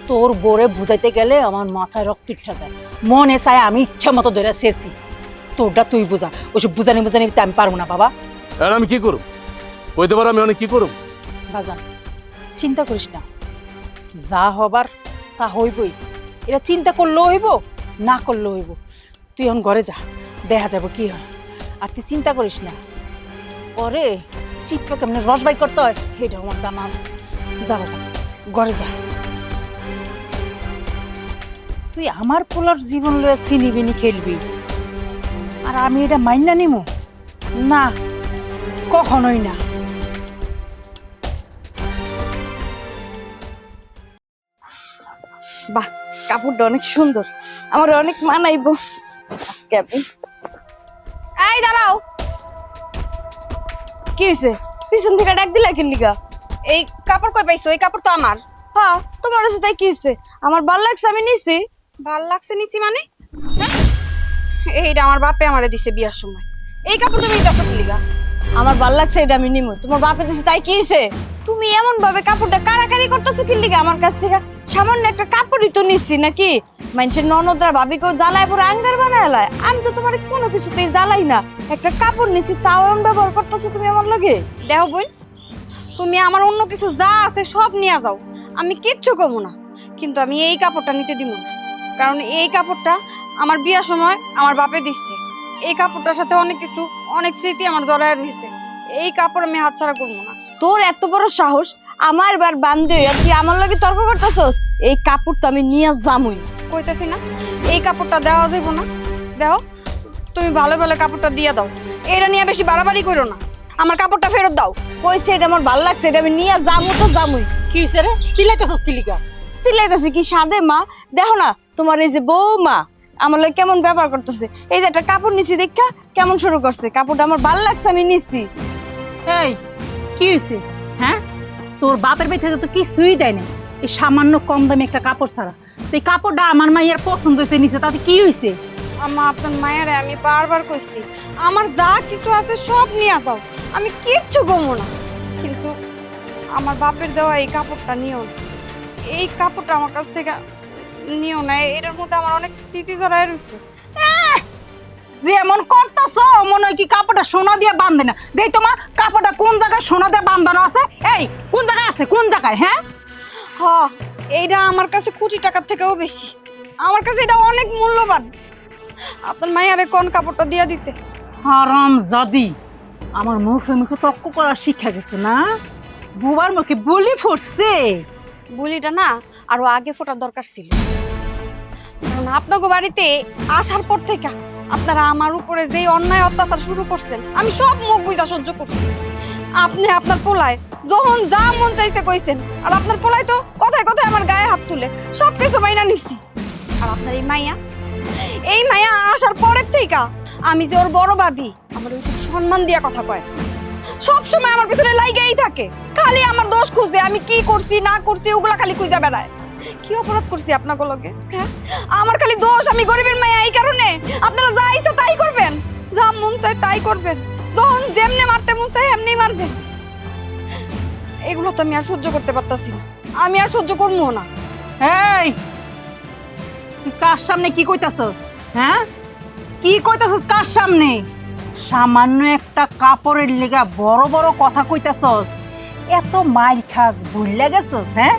তোর বোরে বুঝাইতে গেলে আমার মাথায় রক্ত উঠা যায়, মনে চায় আমি ইচ্ছা মতো ধরে শেষি, তোরটা তুই বুঝা, ওইসব বুঝানি আমি পারবো না বাবা। এখন আমি কি করুম কইতে পারো? আমি অনেক কি করুম? বাজান, চিন্তা করিস না, যা হবার তা হইবই, এটা চিন্তা করলেও হইব, না করলেও হইব। তুই এখন ঘরে যা, দেখা যাবো কি হয়। আর তুই চিন্তা করিস না, পরে চিপটা কেমনে রস বাই করতে হয় সেটা আমার জানা আছে। যা বাজা, ঘরে যা। তুই আমার পোলার জীবন লয়ে চিনিবিনি খেলবি, আর আমি এটা মাইনা নিমু না, কখনোই না। বাহ, কাপড়টা অনেক সুন্দর, আমার অনেক মানাইবো আজকে। আপনি এই দাঁড়াও, কি হয়েছে? পিছন থেকে ডাক দিলা কেন লিগা? এই কাপড় কই পাইছো? এই কাপড় তো আমার। হ্যাঁ, তোমার কাছে তাই কি হয়েছে? আমার ভাল লাগছে, আমি নিছি। ভাল লাগছে নিছি মানে? হ্যাঁ? এইটা আমার বাপে আমারে দিছে বিয়ার সময়। এই কাপড় তুমি দেখো কি লিগা? আমার ভাল লাগছে, এটা আমি নিমু। তোমার বাপের কাছে তাই কি হয়েছে? তুমি এমন ভাবে কাপড়টা কারাকারি করতেছো কি লিগা আমার কাছ থেকে? সামান্য একটা কাপড়ই তো নিছি নাকি? মানুষের ননদরা ভাবিকেও জ্বালায় পুরো আঙ্গার বানায় এলায়। আমি তো তোমার কোনো কিছুতেই জ্বালাই না, একটা কাপড় নিছি তাও এমন ব্যবহার করতেছো তুমি আমার লগে। দেও বই, তুমি আমার অন্য কিছু যা আছে সব নিয়ে যাও, আমি কিচ্ছু কমু না, কিন্তু আমি এই কাপড়টা নিতে দিব না। কারণ এই কাপড়টা আমার বিয়ার সময় আমার বাপে দিচ্ছে। এই কাপড়টার সাথে অনেক কিছু, অনেক স্মৃতি আমার জড়ায় রয়েছে। এই কাপড় আমি হাতছাড়া করবো না। তোর এত বড় সাহস, আমার বার বান্ধে আর কি আমার লগে তর্ক করতেছস? এই কাপড় তো আমি নিয়ে যামই। কইতেছি না এই কাপড়টা দেওয়া যাইব না। দেও, তুমি ভালো ভালো কাপড়টা দিয়ে দাও, এটা নিয়ে বেশি বাড়াবাড়ি করো না। আমার কাপড়টা ফেরত দাও। কইছে এটা আমার ভাল লাগছে, এটা আমি নিয়ে যামু তো যামুই। কি হইছে রে? চিল্লাইতেছস কি লিগা? চিল্লাইতেছি কি সাদে মা? দেখো না তোমার এই যে বৌমা আমার লগে কেমন ব্যবহার করতেছে। এই যে একটা কাপড় নিছি দেখা কেমন শুরু করছে। কাপড়টা আমার ভাল লাগছে, আমি নিছি। এই কি হইছে? হ্যাঁ, তোর বাপের বাড়ি থেকে তো কিছুই দেয় না, এই সামান্য কম দামি একটা কাপড় ছাড়া। তো এই কাপড়টা আমার মাইয়ার পছন্দ হয়েছে নিচে, তাতে কি হয়েছে? আম্মা আপনার মায়েরে আমি বারবার কইছি আমার যা কিছু আছে সব নিয়ে যাও, আমি কিচ্ছু গমো না, কিন্তু আমার বাপের দেওয়া এই কাপড়টা নিও না, এই কাপড়টা আমার কাছ থেকে নিও না, এটার মধ্যে আমার অনেক স্মৃতি জড়ায় রয়েছে। যেমন করতেছ মনে হয় কি কাপড়টা সোনা দিয়ে বাঁধে না। দেই তোমার কাপড়টা কোন জায়গায় সোনা দিয়ে বাঁধানো আছে? এই কোন জায়গায় আছে, কোন জায়গায়? হ্যাঁ হ, এইটা আমার কাছে কোটি টাকার থেকেও বেশি, আমার কাছে এটা অনেক মূল্যবান। আপনার মায়েরে কোন কাপড়টা দিয়ে দিতে। হারাম জাদি, আমার মুখে মুখে তক্ক করার শিক্ষা গেছে না, বুবার মুখে বলি ফুটছে। বুলিটা না আরো আগে ফোটার দরকার ছিল, কারণ আপনাকে বাড়িতে আসার পর থেকে আপনারা আমার উপরে যেই অন্যায় অত্যাচার শুরু করছেন আমি সব মুখ বুঝা সহ্য করছি। আপনি আপনার পোলায় যখন যা মন চাইছে কইছেন, আর আপনার পোলায় তো কথায় কথায় আমার গায়ে হাত তুলে সব কিছু মাইনা নিছি। আর আপনার এই মাইয়া আসার পরের থেকে আমি যে ওর বড় ভাবি, আমার ওই সম্মান দিয়া কথা কয়, সব সময় আমার পিছনে লাইগাই থাকে, খালি আমার দোষ খুঁজে, আমি কি করছি না করছি ওগুলা খালি খুঁজে বেড়ায়। কি অপরাধ করছি আপনাকে লগে? হ্যাঁ, আমার খালি দোষ, আমি গরিবের মাইয়া, এই কারণে আপনারা যা ইচ্ছা তাই করবেন, যা মন চায় তাই করবেন, যখন যেমনে মারতে মন চায় এমনি মারবেন। এগুলো তো আমি আর সহ্য করতে পারতাছি না, আমি আর সহ্য করবো না। এই তুই কার সামনে কি কইতাছস? হ্যাঁ, কি কইতাছস কার সামনে? সামান্য একটা কাপড়ের লেগা বড় বড় কথা কইতাছস, এত মাইর খাস ভুইলা গেছস? হ্যাঁ,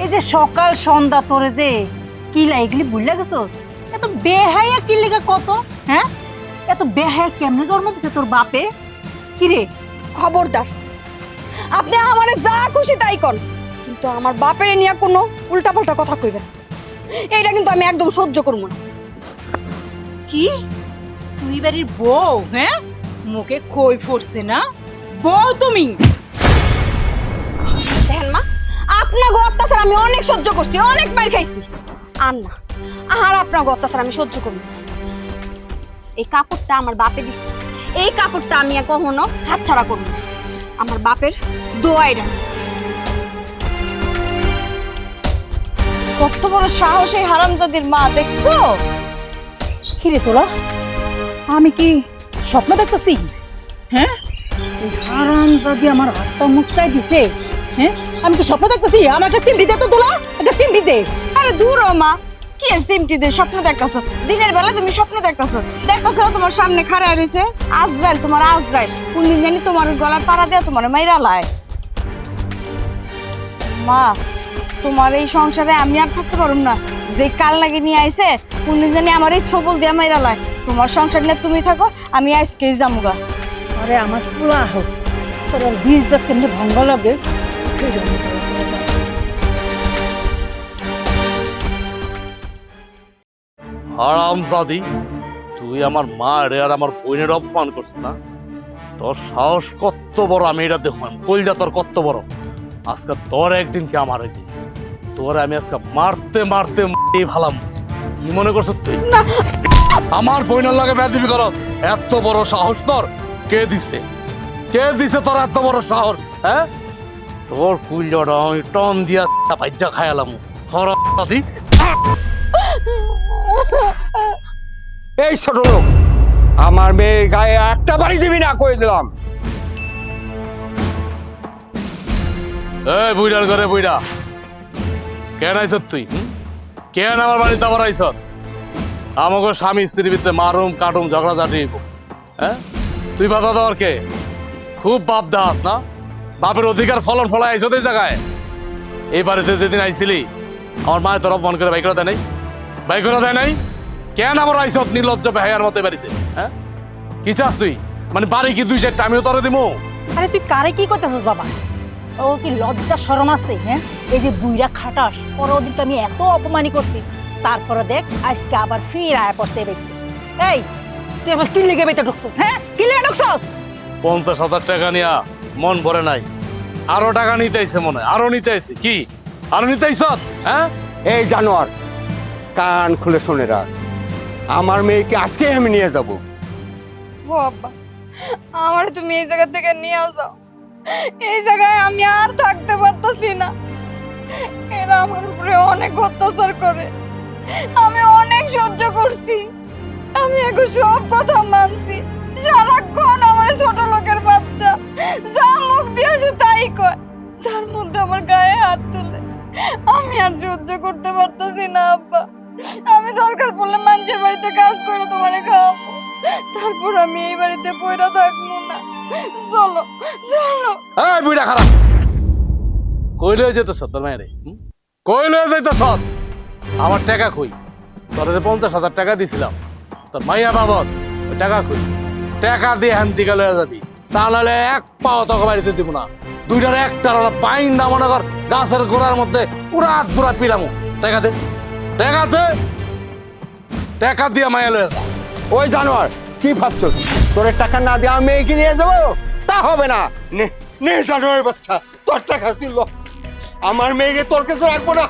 এই যে সকাল সন্ধ্যা তোরে যে কিলা এগুলি ভুইলা গেছস? এত বেহায়া কি লেগা কত? হ্যাঁ, এত বেহায়া কেমনে জন্ম দিছে তোর বাপে? কি রে? খবরদার, আপনি আমারে যা খুশি তাই কর, কিন্তু আমার বাপের নিয়ে কোনো উল্টাপাল্টা কথা কইবেন, এইটা কিন্তু আমি একদম সহ্য করবো না। কি তুই বাড়ির বউ? হ্যাঁ, মুখে কই ফুটছে না, বউ তুমি? দেখেন মা, আপনাকে অত্যাচার আমি অনেক সহ্য করছি, অনেক মার খাইছি, আর না আর আপনাকে অত্যাচার আমি সহ্য করব না। এই কাপড়টা আমার বাপে দিচ্ছে, এই কাপড়টা আমি আর কখনো হাতছাড়া করব না, আমার বাপের দোয়াইরা। কত বড় সাহস এই হারামজাদির মা, দেখছো? কিরে তোরা, আমি কি স্বপ্ন দেখতেছি? হ্যাঁ, হারাম যদি আমার হাতটা মুচকাই দিছে। হ্যাঁ, আমি কি স্বপ্ন দেখতেছি? আমার একটা চিমটি দে তো তোলা, একটা চিমটি দে। আরে দূর ও মা, কি আর সিমটি দে স্বপ্ন দেখতাছো? দিনের বেলা তুমি স্বপ্ন দেখতাছো, দেখতাছো তোমার সামনে খাড়ায় রইছে আজরাইল, তোমার আজরাইল কোনদিন জানি তোমার গলায় পাড়া দেয়া তোমার মাইরা লায়। মা, তোমার এই সংসারে আমি আর থাকতে পারুম না, যে কাল লাগে নিয়ে আইছে কোনদিন জানি আমার এই সবল দিয়া মাইরা লায়। তোমার সংসার নিয়ে তুমি থাকো, আমি আজকেই যামুগা। আরে আমার পোলা হোক, তোর বীজ জাত কেমনি ভঙ্গ লাগে। হারামজাদি, তুই আমার মা রে আর আমার বোনের অপমান করছিস না? তোর সাহস কত বড় আমি এটা দেখলাম, কইলটা তোর কত বড়। আজকে তোর একদিন কি আমার একদিন, তোর আমি আজকে মারতে মারতে ভালাম। কি মনে করছ তুই আমার বোনের লাগে বেয়াদবি করস? এত বড় সাহস তোর? কে দিছে, কে দিছে তোর এত বড় সাহস? হ্যাঁ, তোর কুইলটা আমি টন দিয়া ভাজ্যা খায়ালাম। হারামজাদি, এই ছোট লোক, আমার মেয়ে গায়ে একটা বাড়ি দিবি না, কয়ে দিলাম। এই বুইড়ার ঘরে বুইড়া, কেন আইস তুই? কেন আমার বাড়িতে আবার আইস? আমাকে স্বামী স্ত্রীর ভিতরে মারুম কাটুম ঝগড়াঝাটি। হ্যাঁ, তুই বাধা দেওয়ার কে? খুব বাপ দাস না, বাপের অধিকার ফলন ফলায় আইস এই জায়গায়। এই বাড়িতে যেদিন আইছিলি আমার মায়ের তোর অপমান করে বাই করে দেয় নাই? বাই করে দেয় নাই? কেন আবার আইস নির্লজ্জ বেহায়ার মতো বাড়িতে? হ্যাঁ, কি চাস তুই? মানে বাড়ি কি দুই চারটা আমিও তোরে দিমু? আরে তুই কারে কি করতেছিস বাবা? ও কি লজ্জা শরম আছে? হ্যাঁ, এই যে বুইরা খাটাস, পরে ওদিকে আমি এত অপমানি করছি, তারপরে দেখ আজকে আবার ফির আয়া পড়ছে এই ব্যক্তি। এই তুই আবার কি লেগে বেতে ঢুকছিস? হ্যাঁ, কি লেগে ঢুকছিস? 50,000 টাকা নিয়া মন ভরে নাই, আরো টাকা নিতে আইছে মনে হয়, আরো নিতে আইছে। কি আরো নিতে আইছ? হ্যাঁ, এই জানোয়ার, কান খুলে শুনে রাখ, আমার মেয়েকে আজকে আমি নিয়ে যাব। ও আব্বা, আমার তুমি এই জায়গা থেকে নিয়ে আসো, এই জায়গায় আমি আর থাকতে পারতাছি না, এরা আমার উপরে অনেক অত্যাচার করে। আমি অনেক সহ্য করছি, আমি এখন সব কথা মানছি। সারাক্ষণ আমার ছোট লোকের বাচ্চা যা মুখ দিয়ে আসে তাই কয়, তার মধ্যে আমার গায়ে হাত তুলে। আমি আর সহ্য করতে পারতেছি না আব্বা। আমি দরকার পড়লে মানুষের বাড়িতে কাজ করে তোমারে খাওয়াবো, তারপর আমি এই বাড়িতে পয়রা থাকবো না। চলো চলো। এই বুড়া খারাপ, কই লয়ে যেতেছ তোর মায়েরে? কই লয়ে যাইতেছ? আমার টাকা কই? তোর যে 50,000 টাকা দিছিলাম তোর মাইয়া বাবদ, ওই টাকা কই? টাকা দিয়ে হ্যান দিকে লয়ে যাবি, তা নাহলে এক পাও তোকে বাড়িতে দিব না। দুইটার একটার পাইন না মনে কর গাছের গোড়ার মধ্যে উড়াত পুরা পিলামো। টাকা দে, টাকা দে, টাকা দিয়ে মাইয়া লয়ে যা। ওই জানোয়ার, কি ভাবছো তোর টাকা না দিয়ে আমি মেয়েকে নিয়ে যাবো? তা হবে না। নে নে জানোয়ার বাচ্চা, তোর টাকা তুই ল, আমার মেয়েকে তোর কাছে রাখবো না।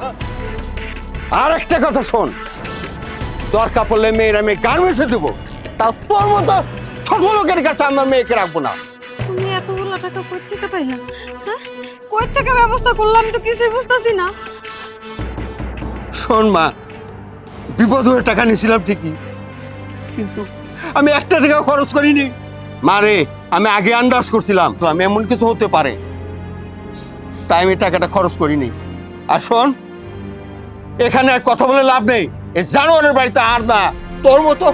আর একটা কথা শোন, দরকার পড়লে মেয়ের আমি গার্মেন্টসে দেবো, তা তোর মতো ছোট লোকের কাছে আমার মেয়েকে রাখবো না। তুমি এতগুলো টাকা কই থেকে পাইলা? হ্যাঁ, কই থেকে ব্যবস্থা করলাম তো কিছুই বুঝতাছি না। শোন মা, বিপদ হয়ে টাকা নিয়েছিলাম ঠিকই, কিন্তু আমি একটা টাকা খরচ করিনি। মারে, আমি আগে আন্দাজ করছিলাম তো আমি এমন কিছু হতে পারে, তাই আমি টাকাটা খরচ করিনি। আর শোন, এখানে আর কথা বলে লাভ নেই। এই জানোয়ারের বাড়িতে আর না, তোর মতো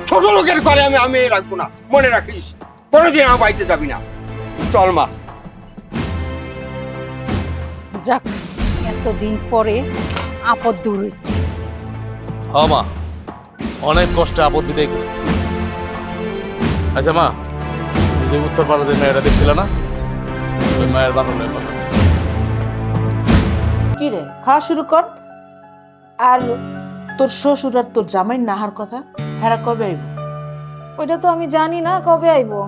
ছোট লোকের ঘরে আমি রাখবো না, মনে রাখিস। কোনোদিন আমার বাড়িতে যাবি না। চল মা। যাক, এতদিন পরে আপদ দূর হয়েছে। হ মা, অনেক কষ্টে আপদ বিদায় করছি। আচ্ছা মা, যে উত্তর পাড়া যে মেয়েটা দেখছিল না, ওই মায়ের বাথরুমের কথা কি রে, খাওয়া শুরু কর। আর তোর শ্বশুর আর তোর জামাই নাহার কথা, হেরা কবে আইব? ওইটা তো আমি জানি না কবে আইবো।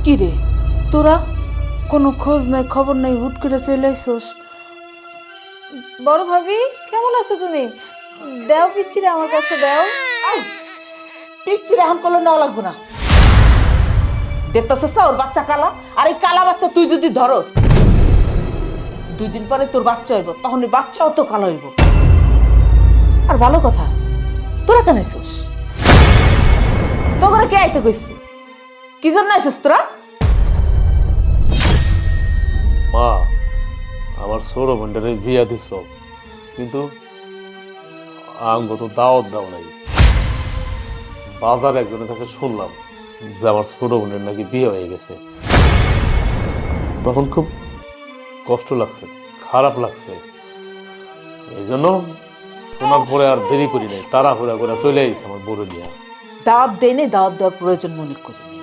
কি রে, তোরা কোনো খোঁজ নাই খবর নাই, হুট করে চলে আইসোস? বড় ভাবি কেমন আছো তুমি? দেও পিচ্ছিরে আমার কাছে দেও। পিচ্ছিরে এখন কলে নেওয়া লাগবো না। দেখতেছিস না ওর বাচ্চা কালা, আর এই কালা বাচ্চা তুই যদি ধরস, 2 দিন পরে তোর বাচ্চা হইব, তখন ওই বাচ্চাও তো কালো হইব। আর ভালো কথা, তোরা কেন আইসোস? তোরা কে আইতে কইছে? কি জন্য আইসোস তোরা? মা, আমার সৌর ভণ্ডারে বিয়া দিছ, কিন্তু আঙ্গ তো দাওয়াত দাও নাই। বাজার একজনের কাছে শুনলাম যে আমার ছোট বোনের নাকি বিয়ে হয়ে গেছে। তখন খুব কষ্ট লাগছে, খারাপ লাগছে। এই জন্য শোনার পরে আর দেরি করি নাই, তাড়াহুড়া করে চলে আইছে আমার বড় নিয়ে। দাওয়াত দেয় নেই, দাওয়াত দেওয়ার প্রয়োজন মনে করি নেই।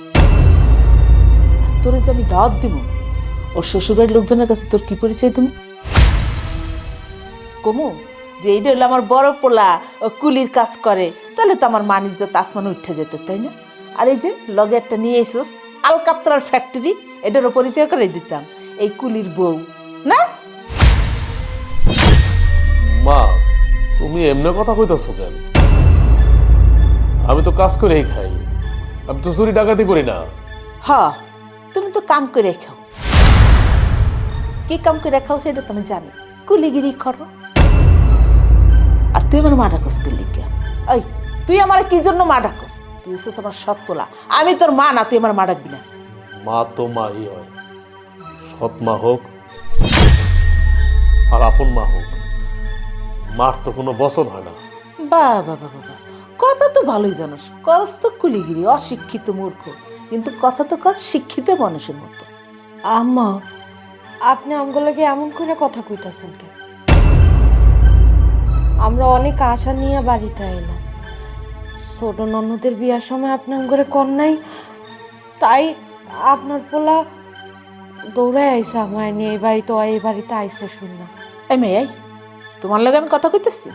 তোরে যে আমি দাওয়াত দিব, ওর শ্বশুরবাড়ির লোকজনের কাছে তোর কি পরিচয় তুমি? কমু যে এইটা হলো আমার বড় পোলা, ও কুলির কাজ করে, তাহলে তো আমার মানিজ্য আসমান উঠে যেত, তাই না? আর এই যে লগে একটা নিয়ে এসোস আলকাত্রার ফ্যাক্টরি, এটারও পরিচয় করে দিতাম, এই কুলির বউ না? মা, তুমি এমনি কথা কইতেছো কেন? আমি তো কাজ করেই খাই, আমি তো চুরি ডাকাতি করি না। হ, তুমি তো কাম করে খাও। কি কাম করে খাও সেটা তো আমি জানি, কুলিগিরি করো। আর তুই আমার মা ডাকস করলি কে? ওই, তুই আমার কি জন্য মা ডাকস? তুই হচ্ছে আমার সৎ পোলা, আমি তোর মা না, তুই আমার মা ডাকবি না। মা তো মাই হয়, সৎ মা হোক আর আপন মা হোক, মার তো কোনো বচন হয় না। বাবা বাবা বাবা, কথা তো ভালোই জানোস, করস তো কুলিগিরি, অশিক্ষিত মূর্খ, কিন্তু কথা তো কাজ শিক্ষিত মানুষের মতো। আম্মা, আপনি আমগুলোকে এমন করে কথা কইতাছেন কেন? আমরা অনেক আশা নিয়ে বাড়িতে আইলাম। ছোট ননদের বিয়ার সময় আপনি আমগরে কর নাই, তাই আপনার পোলা দৌড়ায় আইসা আমায় নিয়ে এই বাড়িতে আইসে শুনলাম। এই মেয়ে, এই, তোমার লাগে আমি কথা কইতেছি,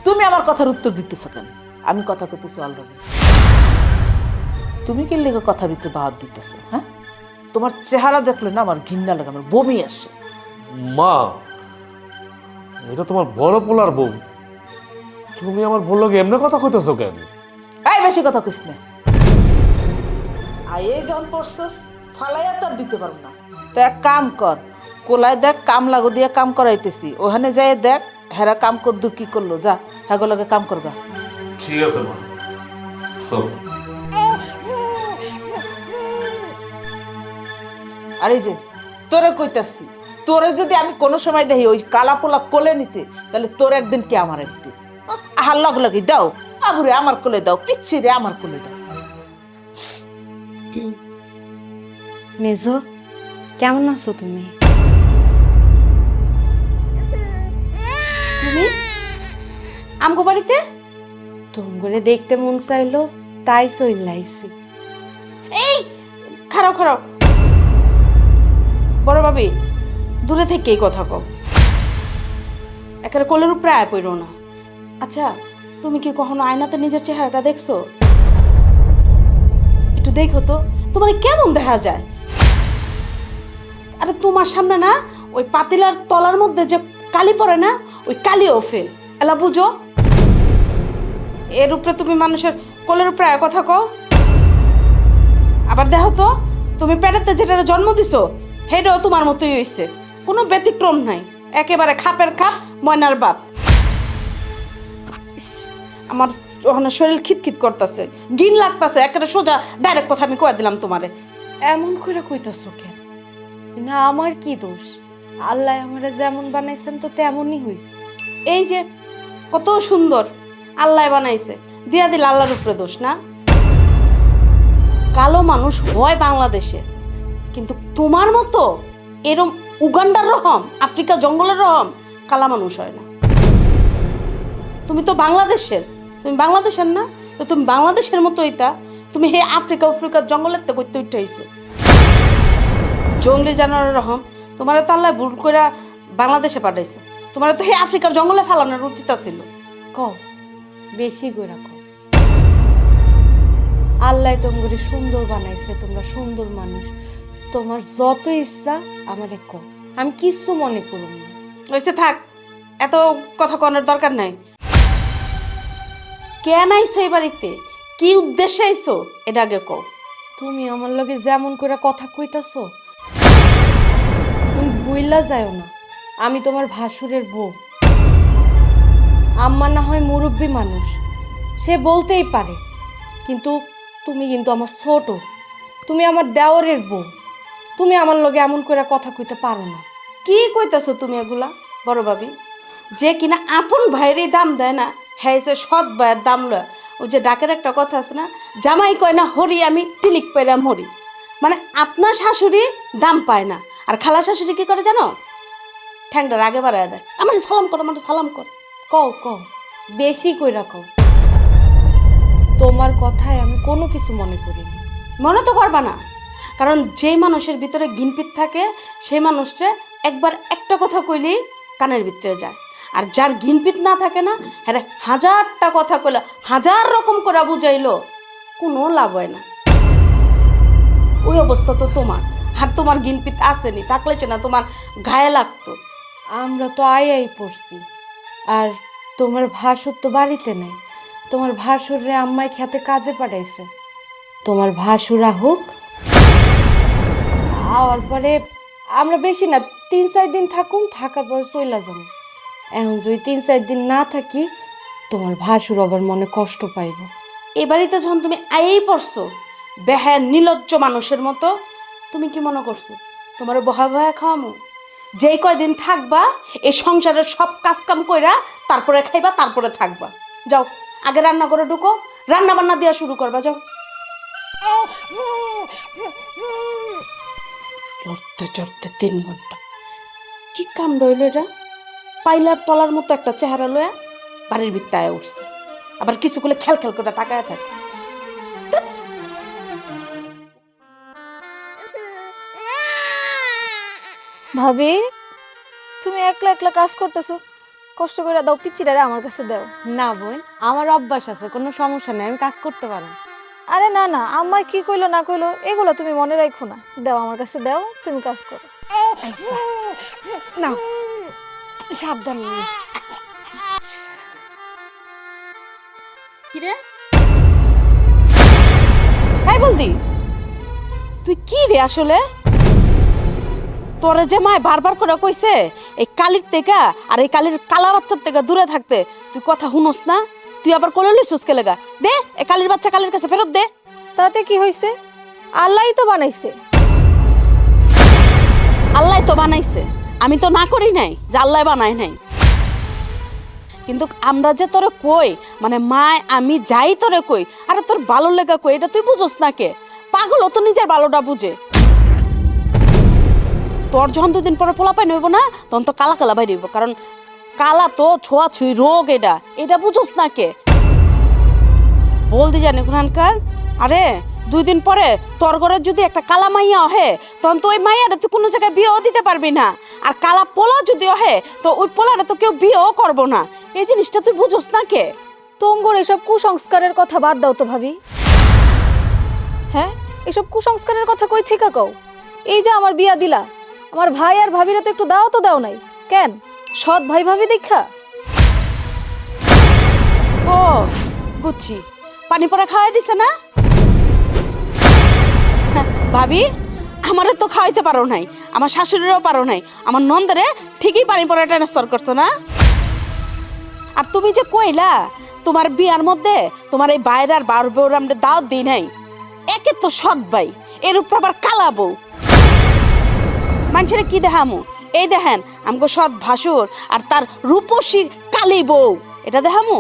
তুমি আমার কথার উত্তর দিতেছ কেন? আমি কথা কইতেছি অলরেডি, তুমি কি লেগে কথা ভিতরে বাদ দিতেছো? হ্যাঁ, তোমার চেহারা দেখলে না আমার ঘৃণা লাগে, আমার বমি আসে। মা, এটা তোমার বড় পোলার বউ, তুমি আমার বললো এমনি কথা কইতেছো কেন? এই, বেশি কথা কইস না। আই এই যখন পড়ছস ফালাইয়া তো আর দিতে পারবো না, তো এক কাম কর, কোলায় দেখ কাম লাগো দিয়ে কাম করাইতেছি, ওখানে যাই দেখ হেরা কাম কদ্দুর কি করলো, যা হ্যাগোলাকে কাম করবা। ঠিক আছে মা। চল। আর এই যে তোরে কইতাছি, তোরে যদি আমি কোনো সময় দেখি ওই কালা পোলা কোলে নিতে, তাহলে তোর একদিন কি আমার একদিন। আহার লগ লগি দাও, আবুরে আমার কোলে দাও, পিচ্ছি রে আমার কোলে দাও। মেজো, কেমন আছো তুমি? তুমি আমগো বাড়িতে? তোমারে দেখতে মন চাইলো, তাই চইলাইছি। এই খারাপ খারাপ, বড় ভাবি দূরে থেকেই কথা কও, একেবারে কোলের উপরে আয় পড়ো না। আচ্ছা, তুমি কি কখনো আয়নাতে নিজের চেহারাটা দেখছো? একটু দেখো তো, তোমার কেমন দেখা যায়। আরে তোমার সামনে না ওই পাতিলার তলার মধ্যে যে কালি পড়ে না, ওই কালিও ফেল। এলা বুঝো, এর উপরে তুমি মানুষের কোলের উপরে আয় কথা কও। আবার দেখো তো, তুমি পেটেতে যেটা জন্ম দিছো সেটাও তোমার মতোই হইছে, কোনো ব্যতিক্রম নাই, একেবারে খাপের খাপ, ময়নার বাপ। ইস, আমার ওখানে শরীর খিতখিত করতেছে, গিন লাগতেছে, একটা সোজা ডাইরেক্ট কথা আমি কয়ে দিলাম তোমারে। এমন করে কইতাছো কেন? না আমার কি দোষ? আল্লাহ আমারে যেমন বানাইছেন তো তেমনই হইছে। এই যে কত সুন্দর আল্লাহ বানাইছে, দিয়া দিল আল্লাহর উপরে দোষ না? কালো মানুষ হয় বাংলাদেশে, কিন্তু তোমার মতো এরম উগান্ডার রকম, আফ্রিকা জঙ্গলের রকম কালা মানুষ হয় না। তুমি তো বাংলাদেশের, তুমি বাংলাদেশের না, তো তুমি বাংলাদেশের মতো হইতা, তুমি হে আফ্রিকার জঙ্গলের তো করতে উঠাইছো জঙ্গলি জানোয়ারের রকম। তোমার তো আল্লাহ ভুল করে বাংলাদেশে পাঠাইছে, তোমার তো হে আফ্রিকার জঙ্গলে ফেলানোর উচিত ছিল। কও, বেশি করে কও। আল্লাহ তোমাকে সুন্দর বানাইছে, তোমরা সুন্দর মানুষ, তোমার যত ইচ্ছা আমারে কও, আমি কিচ্ছু মনে করব না। হয়েছে, থাক, এত কথা কনার দরকার নাই। কেন আইছো এই বাড়িতে, কি উদ্দেশ্যে আইছো এটা আগে কও। তুমি আমার লগে যেমন করে কথা কইতাছো, তুমি ভুইলা যাও না, আমি তোমার ভাসুরের বউ। আম্মা না হয় মুরব্বী মানুষ, সে বলতেই পারে, কিন্তু তুমি কিন্তু আমার ছোট, তুমি আমার দেওরের বউ, তুমি আমার লগে এমন করে কথা কইতে পারো না। কি কইতাছো তুমি এগুলা বড় ভাবি? যে কিনা আপন ভাইয়েরই দাম দেয় না, হ্যাঁ সে সৎ ভাইয়ের দাম লয়। ওই যে ডাকের একটা কথা আছে না, জামাই কয় না হরি, আমি তিলিক পাইলাম হরি। মানে আপনার শাশুড়ি দাম পায় না, আর খালা শাশুড়ি কি করে জানো? ঠ্যাংটার আগে বাড়ায় দেয়, আমার সালাম কর, আমার সালাম কর। কও কও, বেশি কইরা কও। তোমার কথায় আমি কোনো কিছু মনে করিনি। মনে তো করবা না, কারণ যেই মানুষের ভিতরে গিনপিট থাকে সেই মানুষটা একবার একটা কথা কইলেই কানের ভিতরে যায়, আর যার গিনপিট না থাকে না, হ্যাঁ হাজারটা কথা কইলে, হাজার রকম করে বুঝাইলো, কোনো লাভ হয় না। ওই অবস্থা তো তোমার, আর তোমার গিনপিট আসেনি, থাকলে না তোমার গায়ে লাগতো। আমরা তো আই পড়ছি, আর তোমার ভাসুর তো বাড়িতে নেই, তোমার ভাসুরে আম্মাই খেতে কাজে পাঠাইছে। তোমার ভাসুরা হোক, আওয়ার পরে আমরা বেশি না 3-4 দিন থাকুন, থাকার পর চইলা যাবো। এখন যদি 3-4 দিন না থাকি, তোমার ভাসুর আবার মনে কষ্ট পাইব। এই বাড়িতে যখন তুমি আয়েই পড়ছো বেহায়া নির্লজ্জ মানুষের মতো, তুমি কি মনে করছো তোমার বহা বহা খাওয়ামো? যেই কয়দিন থাকবা এই সংসারের সব কাজ কাম কইরা তারপরে খাইবা, তারপরে থাকবা। যাও আগে রান্না করে ঢুকো, রান্না বান্না দেওয়া শুরু করবা, যাও। লড়তে চড়তে 3 ঘন্টা, কি কাম রইল এটা? পাইলার তলার মতো একটা চেহারা লয়া বাড়ির ভিত্তে আয় উঠছে, আবার কিছু করলে খেল খেল করে তাকায় থাকে। ভাবি, তুমি একলা একলা কাজ করতেছো, কষ্ট করে দাও, পিচিটারে আমার কাছে দাও। না বোন, আমার অভ্যাস আছে, কোনো সমস্যা নেই, আমি কাজ করতে পারো। আরে না না, আম্মাই কি কইলো না কইলো এগুলো তুমি মনে রাখো না, দাও আমার কাছে দাও, তুমি কাজ করো। না, সাবধান। কিরে এই বলদি, তুই কি রে আসলে? তোরে যে মায় বারবার করে কইছে এই কালির থেকে আর এই কালির কালা বাচ্চার থেকে দূরে থাকতে, তুই কথা শুনোস না? তুই আবার কোলে লইছস কে লাগা? দে এই কালির বাচ্চা কালির কাছে ফেরত দে। তাতে কি হয়েছে? আল্লাহই তো বানাইছে। আল্লাহ তো বানাইছে, আমি তো না করি নাই যে আল্লাহ বানাই নাই। কিন্তু আমরা যে তোরে কই, মানে মায় আমি যাই তোরে কই, আরে তোর ভালো লেগা কই, এটা তুই বুঝোস না কে? পাগল তো নিজের ভালোটা বুঝে। তোর যখন 2 দিন পরে পোলাপাই নইব না, তখন তো কালা কালা বাইরে হইব, কারণ কালা তো ছোঁয়াছুঁই রোগ, এটা বুঝোস না কে? বলদি জানি কোনখানকার। আরে 2 দিন পরে তোর ঘরে যদি একটা কালা মাইয়া ওহে, তখন তো ওই মাইয়াটা তুই কোনো জায়গায় বিয়েও দিতে পারবি না। আর কালা পোলা যদি ওহে, তো ওই পোলাটা তো কেউ বিয়েও করবো না। এই জিনিসটা তুই বুঝোস না কে? তোমগোর এসব কুসংস্কারের কথা বাদ দাও তো ভাবি। হ্যাঁ, এসব কুসংস্কারের কথা কই থেকে কও? এই যে আমার বিয়া দিলা, আমার ভাই আর ভাবিরা তো একটু দাও তো দাও নাই কেন? সৎ ভাই ভাবি দেখা? ও বুঝছি, পানি পড়া খাওয়াই দিছে না? হ্যাঁ, ভাবি আমারে তো খাওয়াইতে পারো নাই, আমার শাশুড়িরও পারো নাই, আমার নন্দেরে ঠিকই পানি পড়া ট্রান্সফার করছো না? আর তুমি যে কইলা তোমার বিয়ার মধ্যে তোমার এই বাইরে আর বার বউর আমরা দাওয়াত দিই নাই, একে তো সৎ ভাই, এর উপর আবার কালা বউ। মানুষের কি দেখামু? এই দেখেন আমগো সৎ ভাসুর আর তার রূপসী কালী বউ, এটা দেখামু?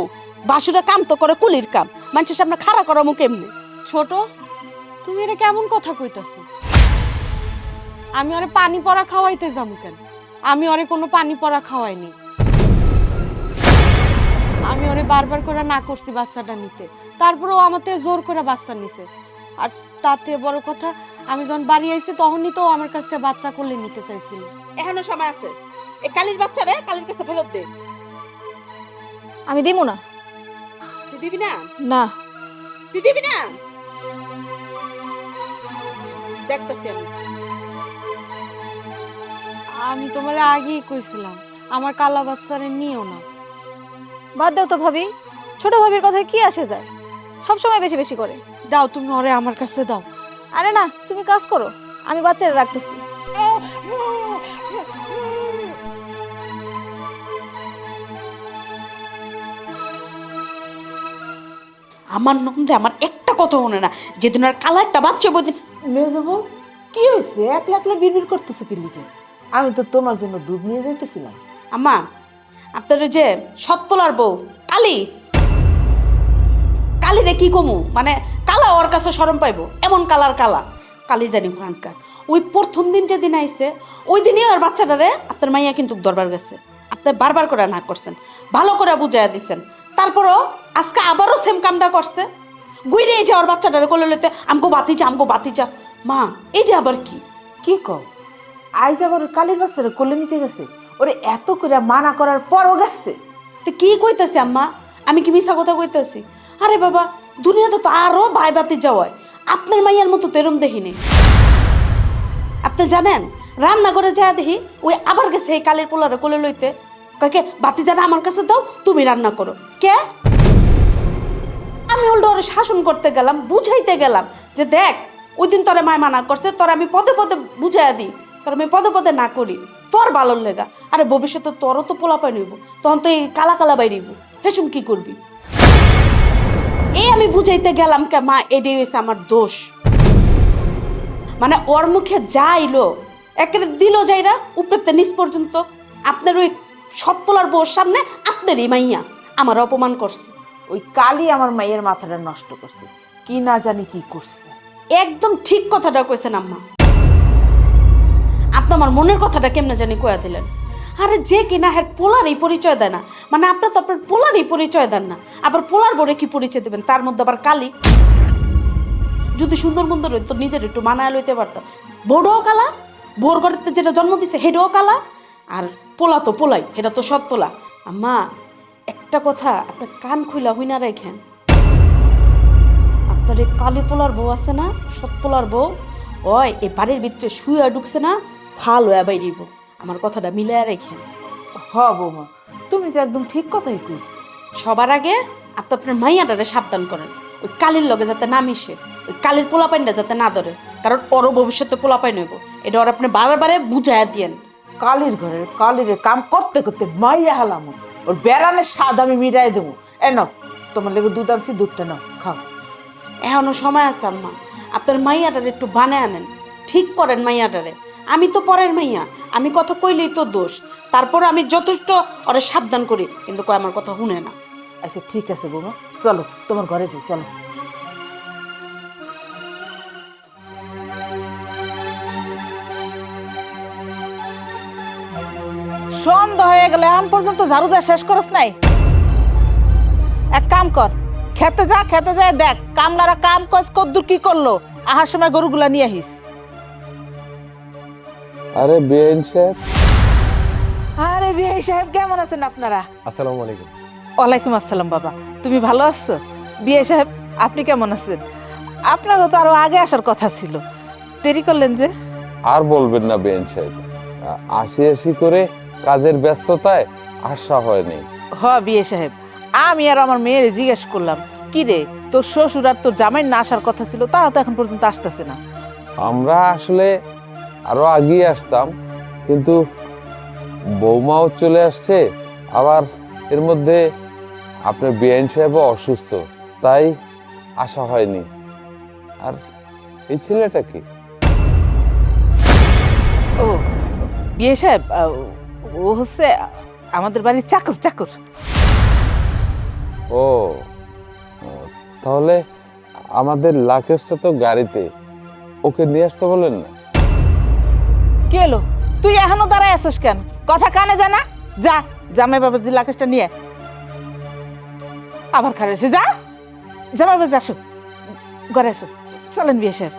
ভাসুরে কাম তো করে কুলির কাম, মানুষের সামনে খাড়া করামু কেমনে? ছোট, তুমি এটা কেমন কথা কইতাছো? আমি ওরে পানি পড়া খাওয়াইতে যাবো কেন? আমি ওরে কোনো পানি পড়া খাওয়াইনি। আমি ওরে বারবার করে না করছি বাচ্চাটা নিতে, তারপরেও আমার থেকে জোর করে বাচ্চা নিছে। আর তাতে বড় কথা, আমি যখন বাড়ি আইছি তখনই তো আমার কাছ থেকে বাচ্চা করলে নিতে চাইছিল। এখানে সময় আছে, এই কালির বাচ্চারে কালির কাছে ফেরত দে। আমি দিব না। তুই দিবি না? না। তুই দিবি না? দেখতেছি আমি। আমি তোমার আগেই কইছিলাম আমার কালা বাচ্চারে নিও না। বাদ দাও তো ভাবি, ছোট ভাবির কথায় কি আসে যায়? সব সময় বেশি বেশি করে। দাও তুমি ওরে আমার কাছে দাও। আরে না, তুমি কাজ করো, আমি বাচ্চারা রাখতেছি। আমার নন্দে আমার একটা কথা মনে না, যেদিন আর কালা একটা বাচ্চা বদিন। মেজবু কি হয়েছে? একলা একলা বিড়বিড় করতেছো কি লিখে? আমি তো তোমার জন্য দুধ নিয়ে যাইতেছিলাম। আম্মা, আপনার ওই যে সৎপোলার বউ কালী, কালীরে কি কমু, মানে কালা ওর কাছে শরম পাইবো এমন কালার কালা কালী জানি ওখানকার। ওই প্রথম দিন যেদিন আইছে ওই দিনই ওর বাচ্চাটারে আপনার মাইয়া কিন্তু দরবার গেছে, আপনি বারবার করে না করছেন, ভালো করে বুঝাইয়া দিচ্ছেন, তারপরও আজকে আবারও সেম কামটা করছে। গুইরে এই যে ওর বাচ্চাটারে কোলে লইতে আমগো বাতিচা। মা এইটা আবার কি? কি কও? আইজ আবার কালির বাচ্চারা কোলে নিতে গেছে? ওরে এত করে মানা করার পরও গেছে? তো কি কইতাছি আম্মা? আমি কি মিছা কথা কইতাছি? আরে বাবা, দুনিয়াতে তো আরো ভাই বাতি যাওয়ায়, আপনার মাইয়ার মতো তো এরম দেখিনি। আপনি জানেন রান্না করে যা দেখি ওই আবার গেছে এই কালের পোলারে কোলে লইতে, কাকে বাতি জানা আমার কাছে দাও, তুমি রান্না করো। কে? আমি উল্টো ওরে শাসন করতে গেলাম, বুঝাইতে গেলাম যে দেখ ওই দিন তোরে মায় মানা করছে, তোর আমি পদে পদে বুঝাইয়া দিই, তোর আমি পদে পদে না করি, তোর ভালোর লেগা। আরে ভবিষ্যতে তোরও তো পোলা পাই নইব, তখন তো এই কালা কালা বাইরিব, হেসুম কি করবি? এই আমি বুঝাইতে গেলাম কে মা, এটাই হয়েছে আমার দোষ। মানে ওর মুখে যা আইলো একেবারে দিল যাইরা উপরেতে নিচ পর্যন্ত। আপনার ওই সৎপোলার বউর সামনে আপনারই মাইয়া আমার অপমান করছে। ওই কালি আমার মায়ের মাথাটা নষ্ট করছে, কি না জানি কি করছে। একদম ঠিক কথাটা কইছেন আম্মা, আপনি আমার মনের কথাটা কেমনে জানি কয়া দিলেন। আরে যে কিনা হ্যাঁ পোলারই পরিচয় দেয় না, মানে আপনার তো আপনার পোলারই পরিচয় দেন না, আবার পোলার বড়ে কি পরিচয় দেবেন, তার মধ্যে আবার কালি। যদি সুন্দর মন্দর হইতো নিজের একটু মানায় লইতে পারতাম। বড়ও কালা, ভোর ঘরেতে যেটা জন্ম দিছে হেটাও কালা, আর পোলা তো পোলাই, এটা তো সৎ পোলা। আম্মা একটা কথা আপনার কান খুইলা হই না রেখেন, আপনার এই কালী পোলার বউ আছে না, সৎ পোলার বউ, ওই এই বাড়ির ভিতরে শুয়ে ঢুকছে না, ফাল হয়ে বাইরিব। আমার কথাটা মিলাইয়া রেখেন। হ বৌমা, তুমি তো একদম ঠিক কথাই কইছ। সবার আগে আপনি আপনার মাইয়াটারে সাবধান করেন, ওই কালির লগে যাতে না মিশে, ওই কালির পোলাপাইনটা যাতে না ধরে, কারণ ওরও ভবিষ্যতে পোলাপাইন হইব। এটা ওর আপনি বারে বুঝাইয়া দিয়েন। কালির ঘরের কালিরে কাম করতে করতে মাইয়া হালাম ওর বেড়ানের স্বাদ আমি মিটাই দেবো। এ নাও তোমার লেগে দুধ আনছি, দুধটা নাও খাও। এখনো সময় আছে আম্মা, আপনার মাইয়াটারে একটু বানায় আনেন, ঠিক করেন মাইয়াটারে। আমি তো পরের মাইয়া, আমি কথা কইলেই তো দোষ। তারপর আমি যথেষ্ট ওরে সাবধান করি, কিন্তু কয় আমার কথা শুনে না। আচ্ছা ঠিক আছে বৌমা, চলো তোমার ঘরে যাই, চলো। সন্ধ্যা হয়ে গেলে আম পর্যন্ত ঝাড়ু দেওয়া শেষ করস নাই? এক কাম কর, খেতে যা, খেতে যায় দেখ কামলারা কাম কাজ কদ্দুর কি করলো, আহার সময় গরুগুলা নিয়ে আহিস। আরে বেআইন সাহেব। আরে বিআই সাহেব, কেমন আছেন আপনারা? আসসালামু আলাইকুম। ওয়ালাইকুম আসসালাম বাবা, তুমি ভালো আছো? বিআই সাহেব আপনি কেমন আছেন? আপনাকে তো আরো আগে আসার কথা ছিল, দেরি করলেন যে? আর বলবেন না বেআইন সাহেব, আসি আসি করে কাজের ব্যস্ততায় আসা হয়নি। হ বিআই সাহেব, আমি আর আমার মেয়ের জিজ্ঞেস করলাম, কি রে তোর শ্বশুর আর তোর জামাই না আসার কথা ছিল, তারা তো এখন পর্যন্ত আসতেছে না। আমরা আসলে আরো আগেই আসতাম, কিন্তু বৌমাও চলে আসছে, আবার এর মধ্যে আপনার বেআইন সাহেবও অসুস্থ, তাই আসা হয়নি। আর এই ছেলেটা কি? ও বিআই সাহেব, ও হচ্ছে আমাদের বাড়ির চাকর। চাকর। ও, তাহলে আমাদের লাকেশটা তো গাড়িতে, ওকে নিয়ে আসতে বলেন না। কি হলো, তুই এখনো দাঁড়ায় আছিস কেন? কথা কানে জানা, যা জামাই বাবার যে লাকেশটা নিয়ে আবার খাড়াইছে, যা জামাই বাবা আসো, ঘরে আসো, চলেন বিআই সাহেব।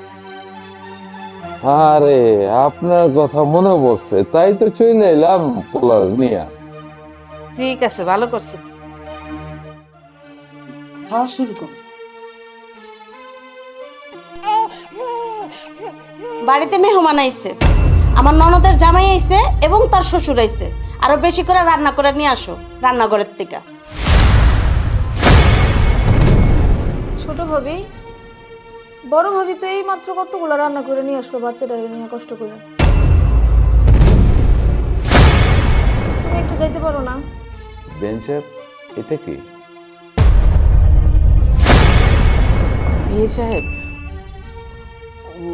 আরে আপনার কথা মনে পড়ছে, তাই তো চলে এলাম পোলার নিয়া। ঠিক আছে, ভালো করছে। হ্যাঁ শুরু কর। বাড়িতে মেহমান আইছে, আমার ননদের জামাই আইছে এবং তার শ্বশুর আইছে। আরো বেশি করে রান্না করে নিয়ে আসো রান্নাঘরের থেকে। ছোট ভাবি, বড় ভাবি তো এই মাত্র কতগুলো রান্না করে নিয়ে আসলো বাচ্চাটাকে নিয়ে কষ্ট করে। তুমি একটু যাইতে পারো না? বেঞ্চের এটা কি? বিআই সাহেব, ও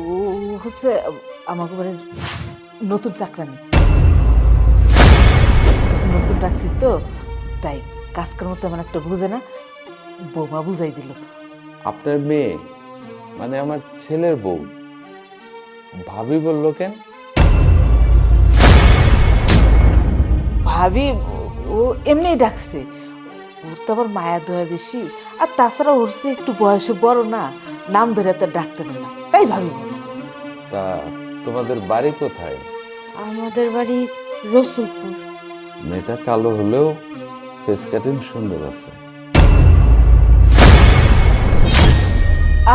হচ্ছে আমার বাড়ির নতুন চাকরানি, নতুন রাখছি তো, তাই কাজকর্ম তেমন একটা বুঝে না, বৌমা বুঝাই দিল। আপনার মেয়ে মানে আমার ছেলের বউ, ভাবি বললো কেন? ভাবি ও এমনিই ডাকছে, ওর তো আবার মায়া দয়া বেশি, আর তাছাড়া ওর চেয়ে একটু বয়সে বড় না, নাম ধরে তো ডাকতে পারে না, তাই ভাবি বলছে। তা তোমাদের বাড়ি কোথায়? আমাদের বাড়ি রসুলপুর। মেয়েটা কালো হলেও ফেস কাটিং সুন্দর আছে।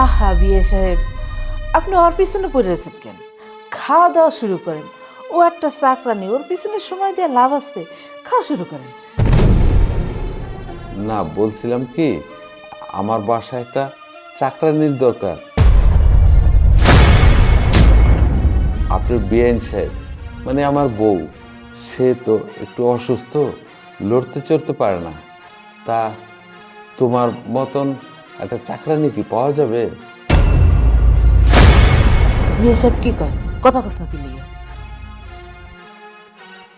আহা বিআই সাহেব, আপনি ওর পিছনে পড়ে রয়েছেন কেন? খাওয়া দাওয়া শুরু করেন, ও একটা চাকরানি, ওর পিছনে সময় দিয়ে লাভ আছে, খাওয়া শুরু করেন। না, বলছিলাম কি, আমার বাসায় একটা চাকরানির দরকার। আপনার বেআইন সাহেব মানে আমার বউ, সে তো একটু অসুস্থ, লড়তে চড়তে পারে না, তা তোমার মতন একটা চাকরানি কি পাওয়া যাবে? বিআই সাহেব কি কয়, কথা কস না দিলি?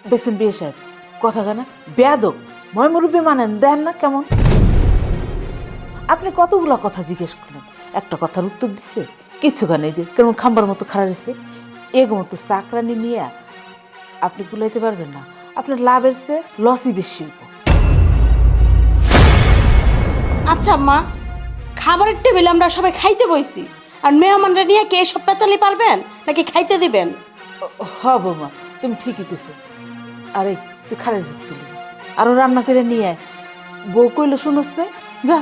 দেখছেন বিআই সাহেব, কথা কেনা বেয়াদব, ময় মুরব্বী মানেন দেন না কেমন? আপনি কতগুলা কথা জিজ্ঞেস করলেন, একটা কথার উত্তর দিচ্ছে কিছু গানে, যে কেমন খাম্বার মতো খাড়া রয়েছে। এগো মতো চাকরানি নিয়ে আপনি গুলাইতে পারবেন না, আপনার লাভের চেয়ে লসই বেশি হইব। আচ্ছা মা, খাবারের টেবিলে আমরা সবাই খাইতে বইছি, আর মেহমানরা নিয়ে কে সব পেঁচালি পারবেন নাকি খাইতে দিবেন? হ বৌমা, তুমি ঠিকই কেছো। আরে তুই খারাপ আরো রান্না করে নিয়ে আয়, বউ কইলো শুনোস না, যা।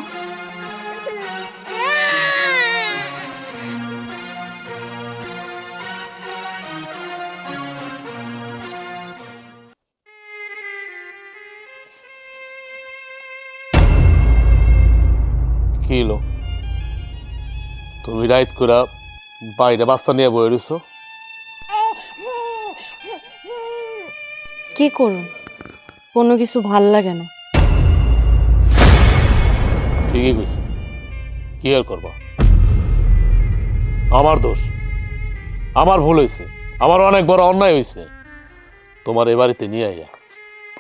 কি হলো, তুমি রাইত করে বাইরে বাচ্চা নিয়ে বয়ে রইছো? কি করুন, কোনো কিছু ভাল লাগে না। ঠিকই কইছে, কি আর করবা? আমার দোষ, আমার ভুল হয়েছে, আমার অনেক বড় অন্যায় হয়েছে। তোমার এ বাড়িতে নিয়ে আইয়া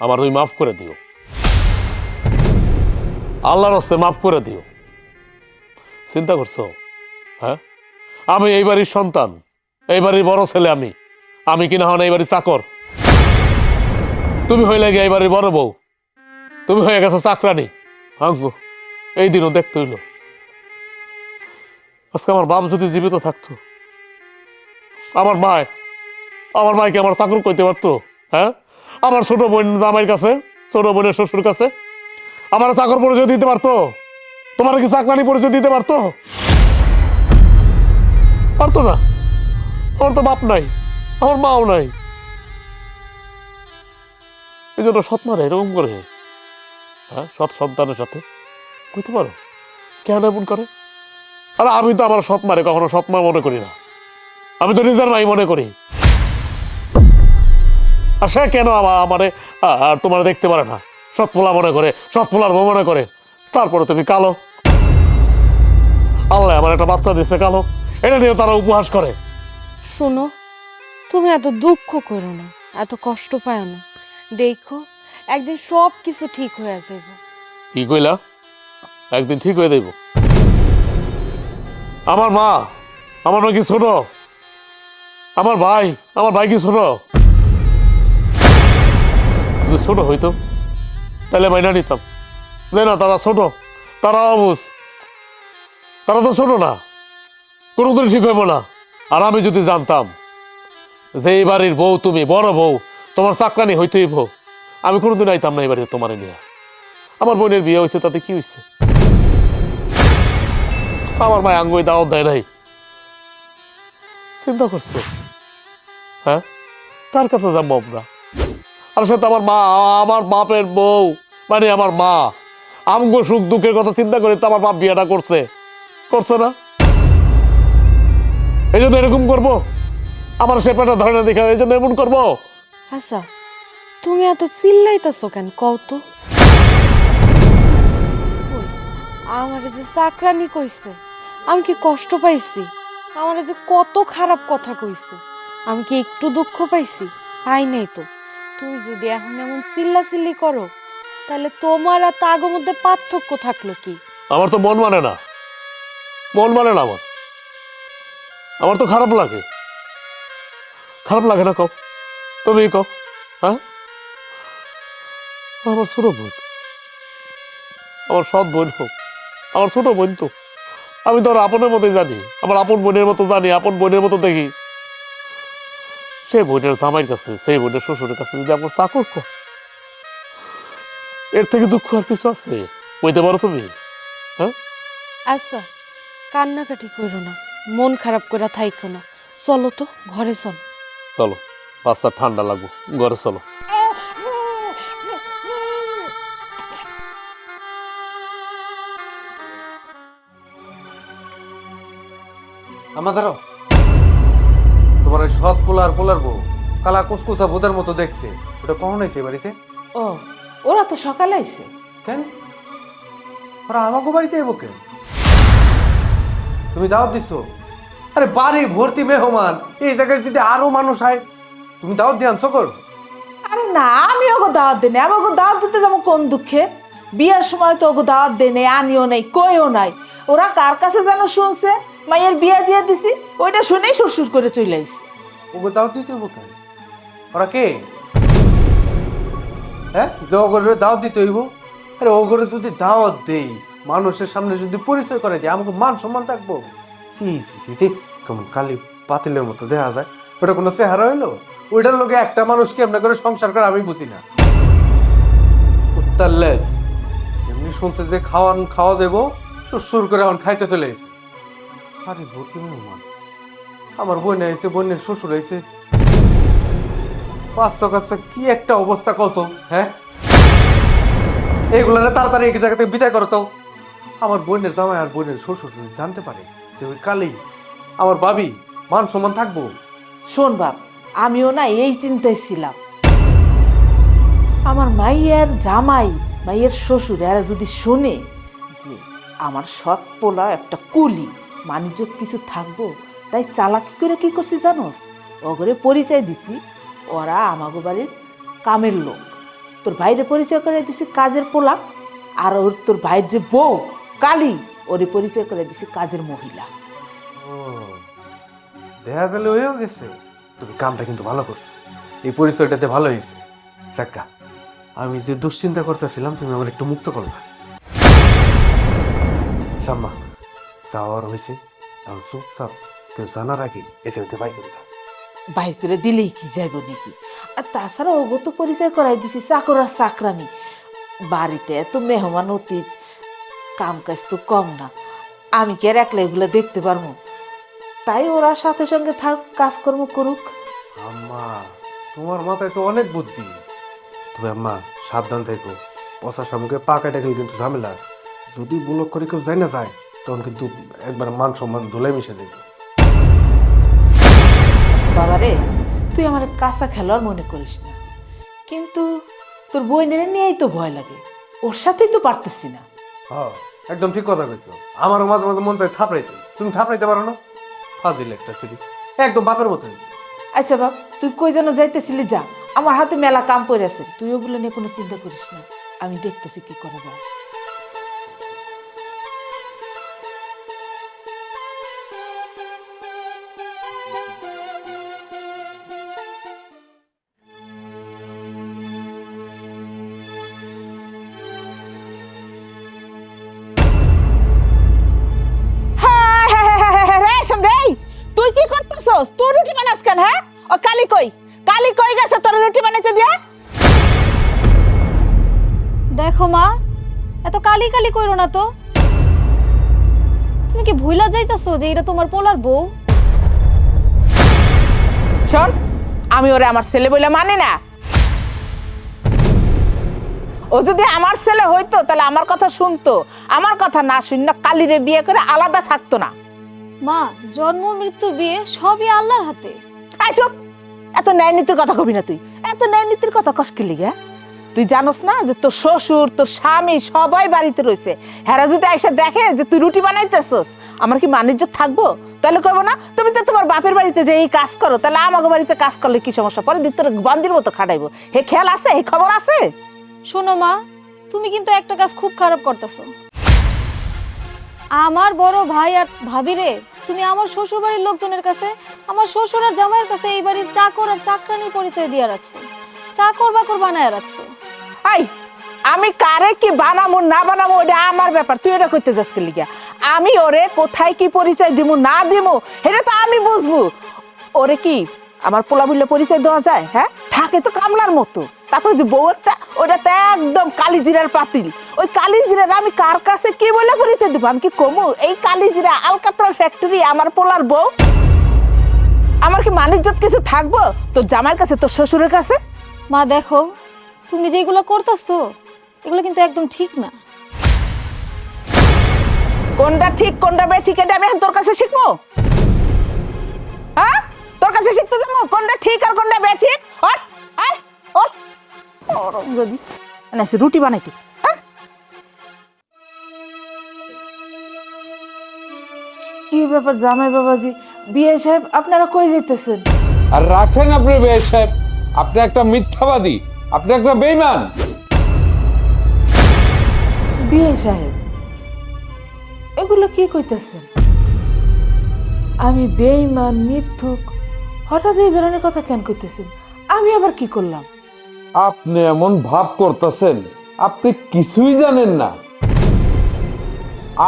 আমার তুমি মাফ করে দিও, আল্লাহর হস্তে মাফ করে দিও। চিন্তা করছো? হ্যাঁ, আমি এই বাড়ির সন্তান, এই বাড়ির বড় ছেলে। আমি কিনা হন এই বাড়ির চাকর। তুমি হইলে গিয়ে এই বাড়ির বড় বউ, তুমি হয়ে গেছো চাকরানি। হাঙ্গু, এই দিনও দেখতে হইল। আজকে আমার বাপ যদি জীবিত থাকতো, আমার মায়কে আমার চাকর কইতে পারতো? হ্যাঁ, আমার ছোট বোন জামাইয়ের কাছে, ছোট বোনের শ্বশুর কাছে আমার চাকর পরিচয় দিতে পারতো? তোমার কি চাকরানি পরিচয় দিতে পারতো? পারতো না। আমার তো বাপ নাই, আমার মাও নাই। এই জন্য সৎ মারে এরকম করে, হ্যাঁ, সৎ সন্তানের সাথে কইতে পারো কেন এমন করে? আর আমি তো আমার সৎ মারে কখনো সৎ মা মনে করি না, আমি তো নিজের মাই মনে করি। আর সে কেন আমারে আর তোমার দেখতে পারে না, সৎ পোলা মনে করে, সৎ পোলার বউ মনে করে। তারপরে তুমি কালো, আল্লাহ আমার একটা বাচ্চা দিচ্ছে কালো, এটা নিয়ে তারা উপহাস করে। শোনো, তুমি এত দুঃখ করো না, এত কষ্ট পায় না। দেখো, একদিন সব কিছু ঠিক হয়ে যাবে। কি কইলা? একদিন ঠিক হয়ে দেব? আমার মা কি ছোট? আমার ভাই কি ছোট? যদি ছোট হইতো তাহলে মাইনা নিতাম। না, তারা ছোট, তারা অবুঝ, তারা তো ছোট না, কোনোদিন ঠিক হইব না। আর আমি যদি জানতাম যে এই বাড়ির বউ তুমি, বড় বউ, তোমার চাকরানি হইতেই বউ, আমি কোনোদিন আইতাম না এই বাড়িতে তোমার নিয়ে। আমার বোনের বিয়ে হয়েছে, তাতে কি হয়েছে? আমার মায় আঙ্গুই দাওয়াত দেয় নাই। চিন্তা করছো? হ্যাঁ, কার কাছে যাবো আমরা? আর সে তো আমার মা, আমার বাপের বউ, মানে আমার মা। আমগো সুখ দুঃখের কথা চিন্তা করে তো আমার বাপ বিয়েটা করছে না? এই জন্য এরকম করবো? আমার সে পেটা ধরে না দেখা এই জন্য এমন করবো? আচ্ছা, তুমি এত চিল্লাইতেছো কেন কও তো? আমার যে চাকরানি কইছে, আমি কি কষ্ট পাইছি? আমার যে কত খারাপ কথা কইছে, আমি কি একটু দুঃখ পাইছি? পাই নাই তো। তুমি যদি এখন এমন চিল্লাচিল্লি করো, তাহলে তোমার আর তাগো মধ্যে পার্থক্য থাকলো কি? আমার তো মন মানে না আমার তো খারাপ লাগে না? কও, তুমি কও। হ্যাঁ, আমার ছোট বোন, আমার সৎ বোন হোক, আমার ছোট বোন তো, আমি তো আর আপনের মতোই জানি, আমার আপন বোনের মতো জানি, আপন বোনের মতো দেখি। সেই বোনের জামাইয়ের কাছে, সেই বোনের শ্বশুরের কাছে যদি আমার চাকর কর, এর থেকে দুঃখ আর কিছু আছে? কইতে পারো তুমি? হ্যাঁ, আচ্ছা, কান্নাকাটি করো না, মন খারাপ করে থাইকো না। চলো তো, ঘরে চলো। চলো, বাচ্চা ঠান্ডা লাগবো, ঘরে চলো। আমার ধরো, তোমার ওই সৎ পোলার বউ কালা কুচকুচা ভূতের মতো দেখতে, ওটা কখন আইছে বাড়িতে? ও, ওরা তো সকালে আইছে। কেন ওরা আমাকে বাড়িতে এবো কেন? তুমি দাওয়াত দিছো? আরে বাড়ি ভর্তি মেহমান, এই জায়গায় যদি আরো মানুষ হয়, তুমি দাওয়াত দিয়ে আনছো কর? আরে না, আমি ওকে দাওয়াত দিই না। আমি ওকে দাওয়াত দিতে যাবো কোন দুঃখে? বিয়ের সময় তো ওকে দাওয়াত দেয় নাই, আনিও নাই, কইও নাই। ওরা কার কাছে যেন শুনছে মাইয়ের বিয়ে দিয়ে দিছি, ওইটা শুনেই শ্বশুর করে চলে আইছে। ওকে দাওয়াত দিতে হইব কেন? ওরা কে? হ্যাঁ, যে ওগরে দাওয়াত দিতে হইব? আরে ওগরে যদি দাওয়াত দেই, মানুষের সামনে যদি পরিচয় করে দিই, আমাকে মান সম্মান থাকবো? সি সি সি সি, কেমন কালি পাতিলের মতো দেখা যায়। ওটা কোনো চেহারা হইলো? ওইটার লোকে একটা মানুষ কেমনে করে সংসার করে আমি বুঝি না। উত্তারলেস যেমনি শুনছে যে খাওয়া যাবো, সুর করে এখন খাইতে চলে এসে। আরে ভর্তি মেহমান, আমার বোন আইছে, বোনের শ্বশুর আইছে, বাচ্চা কাচ্চা, কি একটা অবস্থা কত! হ্যাঁ, এইগুলা তাড়াতাড়ি এক জায়গা থেকে বিদায় করো তো। আমার বোনের জামাই আর বোনের শ্বশুর যদি জানতে পারে যে ওই কালি আমার ভাবি, মান সম্মান থাকবো? শোন বাপ, আমিও না এই চিন্তায় ছিলাম। আমার মাইয়ের জামাই মাইয়ের শ্বশুর এরা যদি শোনে যে আমার সৎ পোলা একটা কুলি মানিজ্যত কিছু থাকবো, তাই চালাকি করে কি করছি জানোস, ওগরে পরিচয় দিছি ওরা আমাগো বাড়ির কামের লোক, তোর ভাইরে পরিচয় করে দিছি কাজের পোলা, আর ওর তোর ভাইয়ের যে বউ কালী ওরে পরিচয় করে দিছি কাজের মহিলা। ও দেখা গেলে হয়েও গেছে। তুমি কামটা কিন্তু ভালো করছো, এই পরিচয়টাতে ভালো হয়েছে। যাক্কা, আমি যে দুশ্চিন্তা করতেছিলাম তুমি আমার একটু মুক্ত করবা। সাম্মা যাওয়ার হয়েছে, আমি চুপচাপ কেউ জানার আগে এসে হতে পাই করি। বাইর করে দিলেই কি যাইব নাকি? আর তাছাড়া ওগো তো পরিচয় করাই দিছি চাকর আর চাকরানি, বাড়িতে এত মেহমান অতীত, কাম কাজ তো কম না, আমি কি আর একলা এগুলো দেখতে পারবো? তাই ওরা সাথে সঙ্গে থাক, কাজকর্ম করুক। আম্মা তোমার মাথায় তো অনেক বুদ্ধি। তবে আম্মা সাবধান থেকো, পচা শামুকে পা কাটা গেলে কিন্তু ঝামেলা। যদি বুলক করে কেউ যায় না যায় তখন কিন্তু একবার মান সম্মান ধুলাই মিশে যাবে। বাবারে তুই আমার কাঁচা খেলোয়াড় মনে করিস না, কিন্তু তোর বইনের নিয়েই তো ভয় লাগে, ওর সাথেই তো পারতেছি না। হ্যাঁ একদম ঠিক কথা কইছো। আমারও মাঝে মাঝে মন চায় থাপড়াইতে, তুমি থাপড়াইতে পারো না। ফাজিল একটা ছিলি, একদম বাপের মতো। আচ্ছা বাপ, তুই কই যেন যাইতেছিলি, যা, আমার হাতে মেলা কাম পড়ে আছে, তুই ওগুলো নিয়ে কোনো চিন্তা করিস না, আমি দেখতেছি কি করা যায়। তুই কি করতেছস? তুই রুটি বানাস কেন? হ্যাঁ, ও কালি কই? কালি কই গেছে তোর রুটি বানাইতে দিয়া? দেখো মা, এত কালি কালি কইরো না তো। তুমি কি ভুলা যাইতাছো যে এটা তোমার পোলার বউ? শোন, আমি ওরে আমার ছেলে বলে মানি না। ও যদি আমার ছেলে হইতো তাহলে আমার কথা শুনতো, আমার কথা না শুন কালিরে বিয়ে করে আলাদা থাকতো না। মা, জন্ম মৃত্যু বিয়ে সবই আল্লাহর হাতে। আয় চুপ, এত ন্যায় নীতির কথা কবি না তুই, এত ন্যায় নীতির কথা কস কি লিগা? তুই জানোস না যে তোর শ্বশুর তোর স্বামী সবাই বাড়িতে রয়েছে, হেরা যদি এসে দেখে যে তুই রুটি বানাইতেছস, আমার কি মানিজ্য থাকবো? তাহলে কইবো না তুমি তো তোমার বাপের বাড়িতে যে এই কাজ করো, তাহলে আমাকে বাড়িতে কাজ করলে কি সমস্যা? পরে দিন তোর বন্দির মতো খাটাইবো। হে খেয়াল আছে, হে খবর আছে? শোনো মা, তুমি কিন্তু একটা কাজ খুব খারাপ করতেছো। আমার বড় ভাই আর ভাবি রে, তুমি আমার শ্বশুর বাড়ির লোকজনের কাছে, আমার শ্বশুর আর জামাইয়ের কাছে এই বাড়ির চাকর আর চাকরানির পরিচয় দিয়ে রাখছো, চাকর বাকর বানায় রাখছো। আই, আমি কারে কি বানামো না বানামো ওটা আমার ব্যাপার, তুই এটা করতে যাস কি লিগা? আমি ওরে কোথায় কি পরিচয় দিমু না দিমু এটা তো আমি বুঝবো। ওরে কি আমার পোলা বললে পরিচয় দেওয়া যায়? হ্যাঁ, থাকে তো কামলার মতো। তারপরে যে বউ একটা, ওটা তো একদম কালিজিরার পাতিল। ওই কালিজিরার আমি কার কাছে কি বলে পরিচয় দেবো? আমি কি কমু এই কালিজিরা আলকাতরা ফ্যাক্টরি আমার পোলার বউ? আমার কি মানিজ্যত কিছু থাকবো তোর জামাইয়ের কাছে, তোর শ্বশুরের কাছে? মা দেখো, তুমি যেগুলো করতেছো এগুলো কিন্তু একদম ঠিক না। কোনটা ঠিক কোনটা বেঠিক এটা আমি এখন তোর কাছে শিখবো? হ্যাঁ, তোর কাছে শিখতে যাবো কোনটা ঠিক আর কোনটা বেঠিক? ওঠ, আয়, ওঠ। ওরম গদি না, সে রুটি বানাইতে। হ্যাঁ, কি ব্যাপার জামাই বাবাজি, বিয়ে সাহেব আপনারা কই যেতেছেন? আর রাখেন আপনি বেশ সাহেব, আপনি একটা মিথ্যাবাদী, আপনি একটা বেঈমান। বিয়ে সাহেব এগুলো কি কইতেছেন? আমি বেঈমান মিথ্যুক, হঠাৎ এই ধরনের কথা কেন কইতেছেন? আমি আবার কি করলাম? আপনি এমন ভাব করতেছেন আপনি কিছুই জানেন না।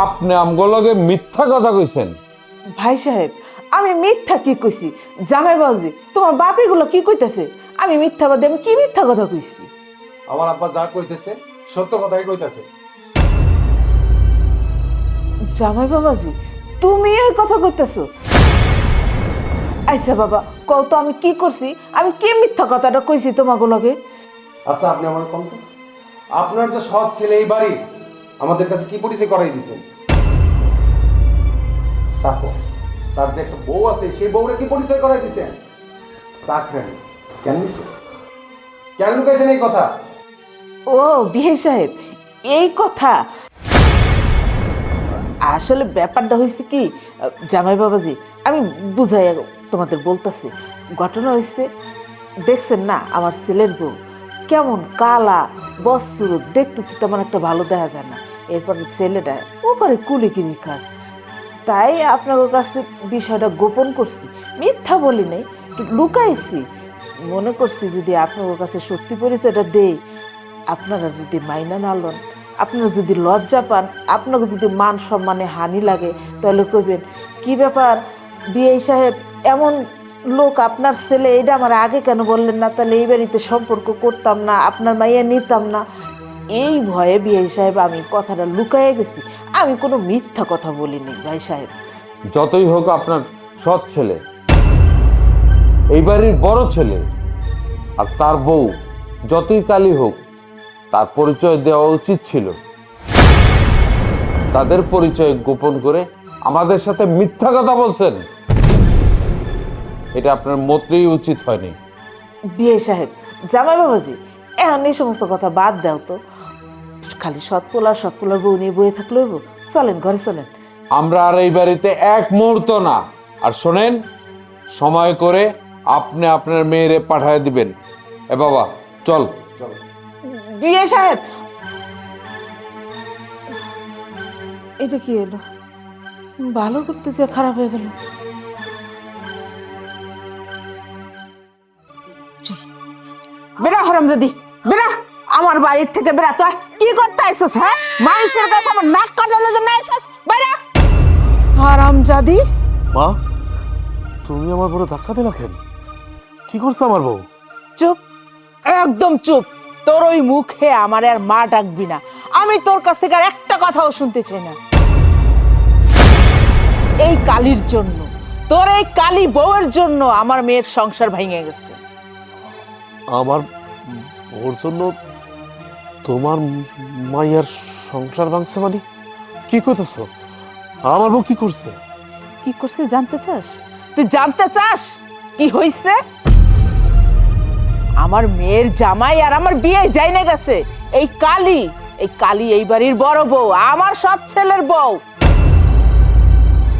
আপনি আমগুলোকে মিথ্যা কথা কইছেন। ভাই সাহেব, আমি মিথ্যা কি কইছি? জামাই বাবুজি, তোমার বাপ এগুলো কি কইতেছে? আমি মিথ্যাবাদী, আমি কি মিথ্যা কথা কইছি? আমার আব্বা যা কইতেছে সত্য কথাই কইতেছে। জামাই বাবাজি, তুমি এই কথা কইতেছো? আচ্ছা বাবা, কও তো আমি কি করছি? আমি কি মিথ্যা কথাটা কইছি তোমাগুলোকে? আচ্ছা আপনি আমার কম তো, আপনার যে সৎ ছেলে এই বাড়ি আমাদের কাছে কি পরিচয় করাই দিয়েছেন? চাকর, তার যে একটা বউ আছে সেই বউরে কি পরিচয় করাই দিয়েছেন? চাকরানি। কেন নিছেন? কেন লুকাইছেন এই কথা? ও বিয়ে সাহেব, এই কথা। আসলে ব্যাপারটা হয়েছে কি জামাই বাবাজি, আমি বুঝাই তোমাদের বলতেছি। ঘটনা হয়েছে, দেখছেন না আমার ছেলের বউ কেমন কালা বস্ত্র, দেখতে তো তেমন একটা ভালো দেখা যায় না। এরপরে ছেলেটা ও করে কুলিকিরি কাজ, তাই আপনার কাছে বিষয়টা গোপন করছি, মিথ্যা বলি নাই, একটু লুকাইছি। মনে করছি যদি আপনার কাছে সত্যি পরিচয়টা দেই, আপনারা যদি মাইনা না লন, আপনারা যদি লজ্জা পান, আপনাকে যদি মান সম্মানে হানি লাগে, তাহলে কইবেন কি ব্যাপার বিয়ে সাহেব, এমন লোক আপনার ছেলে, এটা আমার আগে কেন বললেন না, তাহলে এই বাড়িতে সম্পর্ক করতাম না, আপনার মাইয়া নিতাম না। এই ভয়ে বিয়ে সাহেব আমি কথাটা লুকাইয়ে গেছি, আমি কোনো মিথ্যা কথা বলিনি ভাই সাহেব। যতই হোক আপনার সৎ ছেলে, এই বাড়ির বড় ছেলে, আর তার বউ যতই কালি হোক, তার পরিচয় দেওয়া উচিত ছিল। তাদের পরিচয় গোপন করে আমাদের সাথে মিথ্যা কথা বলছেন, এটা আপনার মোটেই উচিত হয়নি। বিয়ে সাহেব, জামাই বাবাজি, এখন এই সমস্ত কথা বাদ দাও তো, খালি সৎপোলার বউ নিয়ে বয়ে থাকলে হইব? চলেন ঘরে চলেন। আমরা আর এই বাড়িতে এক মুহূর্ত না। আর শোনেন, সময় করে আপনি আপনার মেয়েরে পাঠায় দিবেন। এ বাবা চল। বিয়ে সাহেব, এটা কি এলো? ভালো করতে যে খারাপ হয়ে গেল। বেড়া হারামজাদি, বেড়া আমার বাড়ির থেকে, বেড়া। তুই কি করতে আইসস? হ্যাঁ, মানুষের কাছে আমার নাক কাটানোর জন্য আইসস? বেড়া হারামজাদি। মা, তুমি আমার বড় ধাক্কা দিলা কেন? কি করছো আমার বউ? চুপ, একদম চুপ। তোর ওই মুখে আমার আর মা ডাকবি না। আমি তোর কাছ থেকে আর একটা কথাও শুনতে চাই না। এই কালির জন্য, তোর এই কালি বউয়ের জন্য আমার মেয়ের সংসার ভেঙে গেছে। আমার ওর জন্য তোমার মাইয়ার সংসার ভাঙছে মানে? কি করতেছ? আমার বউ কি করছে? কি করছে জানতে চাস? তুই জানতে চাস কি হইছে? আমার মেয়ের জামাই আর আমার বিয়ে যাই না গেছে এই কালি এই বাড়ির বড় বউ, আমার সৎ ছেলের বউ।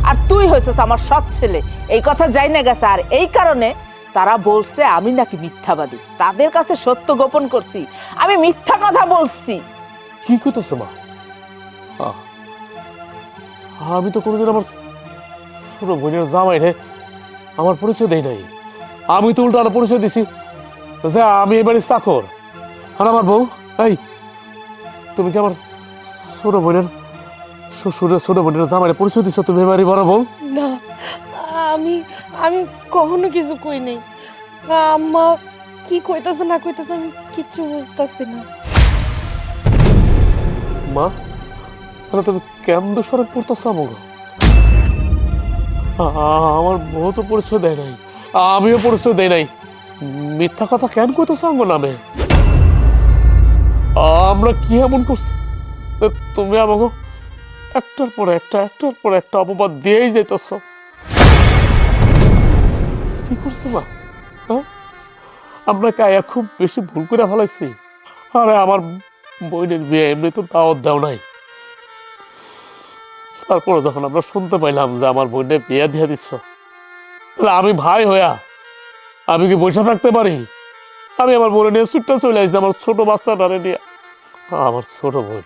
আর তুই হইছিস আমার সৎ ছেলে, এই কথা যাই না গেছে। আর এই কারণে তারা বলছে আমি নাকি মিথ্যাবাদী। তাদের কাছে সত্য গোপন করছি, আমি মিথ্যা কথা বলছি। কি করতেছ মা? আমি তো কোনোদিন আমার ছোট বোনের জামাই রে আমার পরিচয় দেই নাই। আমি তো উল্টা পরিচয় দিছি যে আমি এবারে চাকর। আর আমার বউ, এই তুমি কি আমার ছোট বোনের শ্বশুরের ছোট বোনের জামাইরে পরিচয় দিচ্ছ? তুমি এবারে বড় বউ? না, আমি কখনো কিছু কই নাই। আম্মা কি কইতাছে না কইতাছে আমি কিচ্ছু বুঝতাছি না। মা, তাহলে তুমি কেমন দোষারোপ করতেছ আমাকে? আমার বউ তো পরিচয় দেয় নাই, আমিও পরিচয় দেয় নাই। মিথ্যা কথা কেন কইতেছ আমার নামে? আমরা কি এমন করছি তুমি আমাকে একটার পর একটা অপবাদ দিয়েই যাইতেছ? কি করছি মা? হ্যাঁ, আমরা কায়া খুব বেশি ভুল করে ফেলাইছি। আরে আমার বোনের বিয়ে এমনি তো দাওয়াত দেও নাই। তারপরে যখন আমরা শুনতে পাইলাম যে আমার বোনের বিয়ে দিয়ে দিচ্ছ, তাহলে আমি ভাই হইয়া আমি কি বসে থাকতে পারি? আমি আমার বোনে নিয়ে ছুটতে চলে আসছি, আমার ছোট বাচ্চাটারে নিয়ে। আমার ছোট বোন,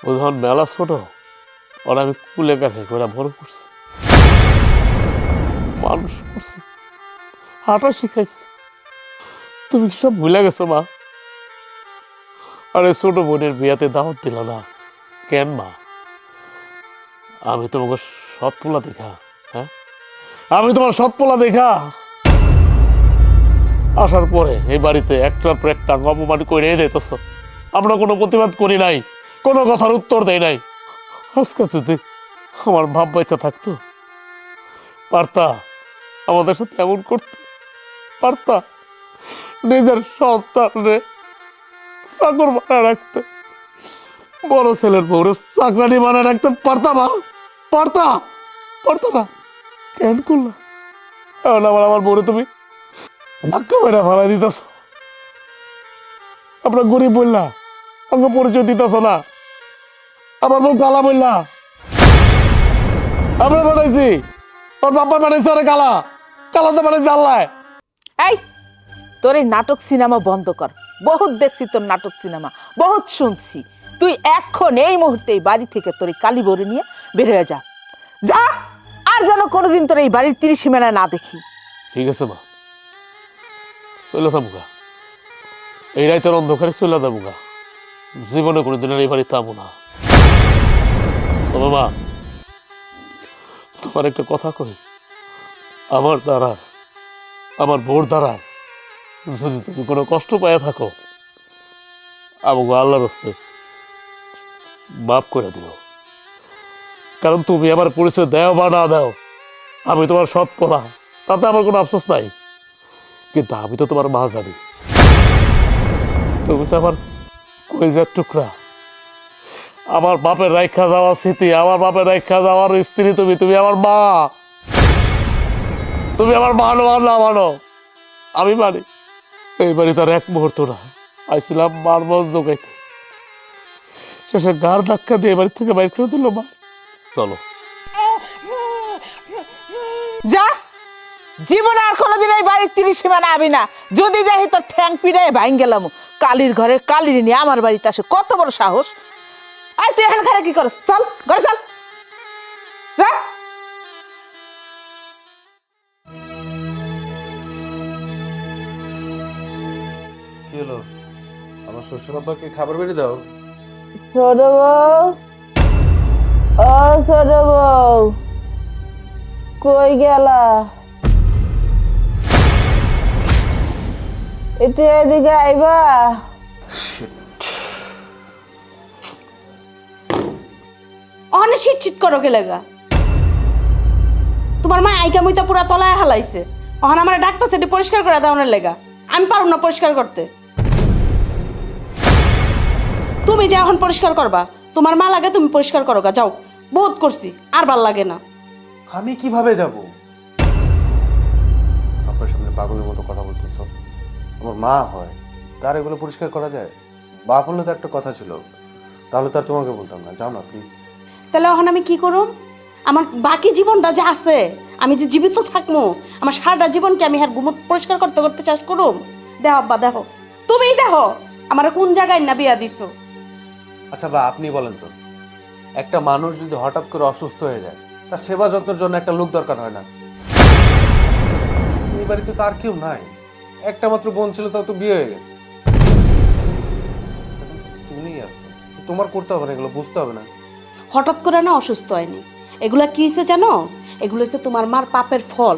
ও যখন মেলা ছোট, ওরা আমি কুলে কাকে করে বড় করছি, মানুষ করছি, হাঁটা শিখাইছি। তুমি কি সব ভুলে গেছো মা? আরে ছোট বোনের বিয়াতে দাওয়াত দিল না কেন মা? আমি তোমাকে সৎ পোলা দেখা, হ্যাঁ, আমি তোমার সৎ পোলা দেখা আসার পরে এই বাড়িতে একটার পর একটা অপমান করে যেতেছ। আমরা কোনো প্রতিবাদ করি নাই, কোনো কথার উত্তর দেয় নাই। আজকে যদি আমার বাপ বাচ্চা থাকতো, পারতা আমাদের সাথে এমন করতে? পারতা নিজের সন্তানরে চাকর বানায় রাখতে, বড় ছেলের বউরে চাকরানি বানায় রাখতে পারতা মা? পারতা? পারতা না, কেন করলা? এখন আমার বউরে তুমি ধাক্কা মেরে ফেলাই দিতেছ। আপনার গরিব বললা আমাকে পরিচয় দিতেছ না, আমার বউ কালা বললা আমরা বানাইছি, ওর বাবা বানাইছে ওরে কালা, কালা তো বানাইছে আল্লাহ। এই তোর এই নাটক সিনেমা বন্ধ কর, বহুত দেখছি তোর নাটক সিনেমা, বহুত শুনছি। তুই এখন এই মুহূর্তে এই বাড়ি থেকে তোর এই কালী বউরে নিয়ে বের হয়ে যা, যা, আর যেন কোনোদিন তোর এই বাড়ির 30 সীমানা না দেখি। ঠিক আছে মা, চলে যাবো, এই রাইতের অন্ধকারে চলে যাবো, জীবনে কোনোদিন আর এই বাড়ি থামবো না। তবে মা, তোমার একটা কথা কই, আমার দ্বারা, আমার বোর দ্বারা যদি তুমি কোনো কষ্ট পাইয়া থাকো, আমাকে আল্লাহর হস্তে মাফ করে দিও। কারণ তুমি আমার পরিচয় দেও বা না দেও, আমি তোমার সৎ পোলা, তাতে আমার কোনো আফসোস নাই। কিন্তু আমি তো তোমার মা জানি, তুমি তো আমার কলিজার টুকরা, আমার বাপের রাইখা যাওয়া স্মৃতি, আমার বাপের রাইখা যাওয়ার স্ত্রী তুমি, তুমি আমার মা। তুমি আমার মানো আর না মানো, আমি মানি। এই বাড়ি তার এক মুহূর্ত না, আইছিলাম মার মন জোগাইতে, শেষে গার ধাক্কা দিয়ে বাড়ি থেকে বাইর করে দিল মা। চলো যা, জীবনে আর কোনোদিন এই বাড়ির 30 সীমানা আবি না। যদি যাই তোর ঠ্যাং পিড়ায় ভাঙ গেলাম। কালির ঘরে কালির নিয়ে আমার বাড়িতে আসে, কত বড় সাহস! আয় তুই এখানে খারাপ কি করস? চল ঘরে চল, যা। কি হলো, আমার শ্বশুর আব্বাকে খাবার বেড়ে দাও। ছোট বউ, ও ছোট বউ, কই গেলা? একটু এদিকে আইবা। অনেক চিট করো কে লাগা? তোমার মা আইকা মুইতা পুরা তলায় হালাইছে, ওখানে আমার ডাক্তার সেটি পরিষ্কার করে দেওয়ার লেগা। আমি পারুম না পরিষ্কার করতে। তুমি যে এখন পরিষ্কার করবা, তোমার মা লাগে তুমি পরিষ্কার করো গা, যাও। বহুত করছি, আর ভাল লাগে না। আমি কিভাবে যাব? আপনার সামনে পাগলের মতো কথা বলতেছ। আমার মা হয়, তার এগুলো পরিষ্কার করা যায়? বাপ হলে তো একটা কথা ছিল, তাহলে তার তোমাকে বলতাম না। যাও না প্লিজ। তাহলে এখন আমি কি করুম? আমার বাকি জীবনটা যে আছে, আমি যে জীবিত থাকবো, আমার সারাটা জীবনকে আমি আর ঘুমো পরিষ্কার করতে করতে চাষ করুম? দেখো আব্বা, দেখো, তুমিই দেখো আমার কোন জায়গায় না বিয়া দিছো। আচ্ছা বা আপনি বলেন তো, একটা মানুষ যদি হঠাৎ করে অসুস্থ হয়ে যায়, তার সেবা যত্নের জন্য একটা লোক দরকার হয় না? এই বাড়িতে তার কেউ নাই, একটা মাত্র বোন ছিল, তাও তো বিয়ে হয়ে গেছে। এখন তো তুমিই আছো, তোমার করতে হবে না, এগুলো বুঝতে হবে না? হঠাৎ করে না অসুস্থ হয়নি, এগুলা কি হয়েছে জানো? এগুলো হচ্ছে তোমার মার পাপের ফল।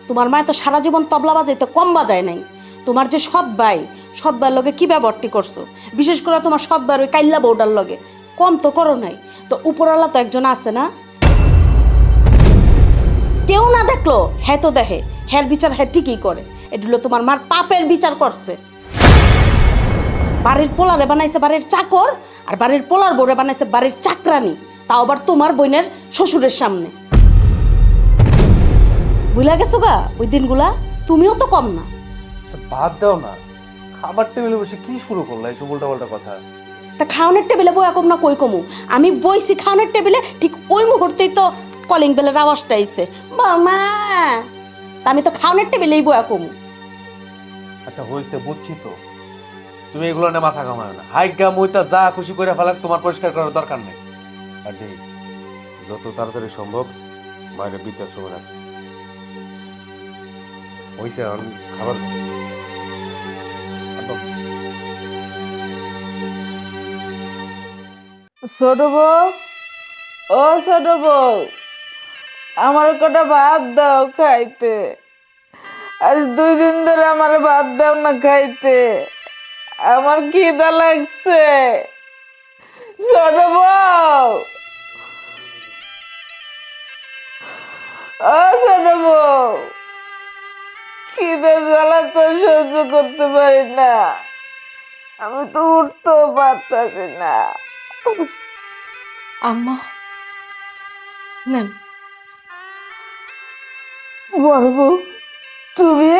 তোমার মায় তো সারা জীবন তবলা বাজাইতে কম বাজায় নাই। তোমার যে সৎ ভাইয়ের লগে কি ব্যবহারটি করছো, বিশেষ করে তোমার সৎ ভাইয়ের ওই কাইল্লা বউডার লগে কম তো করো নাই। তো উপরওয়ালা তো একজন আছে না, কেউ না দেখলো হ্যাঁ তো দেখে, হ্যার বিচার হ্যাঁ ঠিকই করে। এগুলো তোমার মার পাপের বিচার করছে। বাড়ির পোলারে বানাইছে বাড়ির চাকর, আর বাড়ির পোলার বউরে বানাইছে বাড়ির চাকরানি, তাও আবার তোমার বোনের শ্বশুরের সামনে। বুঝলা গেছো গা ওই দিনগুলা? তুমিও তো কম না। আচ্ছা, বাদ দাও না, খাবার টেবিলে বসে কি শুরু করলা এইসব উল্টাপাল্টা কথা? তা খাওয়ানোর টেবিলে বই কম না কই কমু? আমি বইছি খাওয়ানোর টেবিলে, ঠিক ওই মুহূর্তেই তো কলিং বেলের আওয়াজটা আইছে, মামা। তা আমি তো খাওয়ানোর টেবিলেই বই কমু। আচ্ছা হয়েছে, বুঝছি তো, তুমি এগুলো নিয়ে মাথা ঘামায় না। হাইগা মইতা যা খুশি করে ফেলাক, তোমার পরিষ্কার করার দরকার নেই। আর দেই যত তাড়াতাড়ি সম্ভব মায়ের বৃদ্ধাশ্রমে রাখ। হয়েছে, আমি খাবার ছোট বউ, ও ছোট বউ, আমার কটা ভাত দাও খাইতে। আজ 2 দিন ধরে আমার ভাত দাও না খাইতে, আমার খিদা লাগছে। ছোট বউ, ও ছোট বউ, খিদের জ্বালা তো সহ্য করতে পারি না, আমি তো উঠতেও পারতাছি না। আম্মা নেন। বড় বউ, তুমি?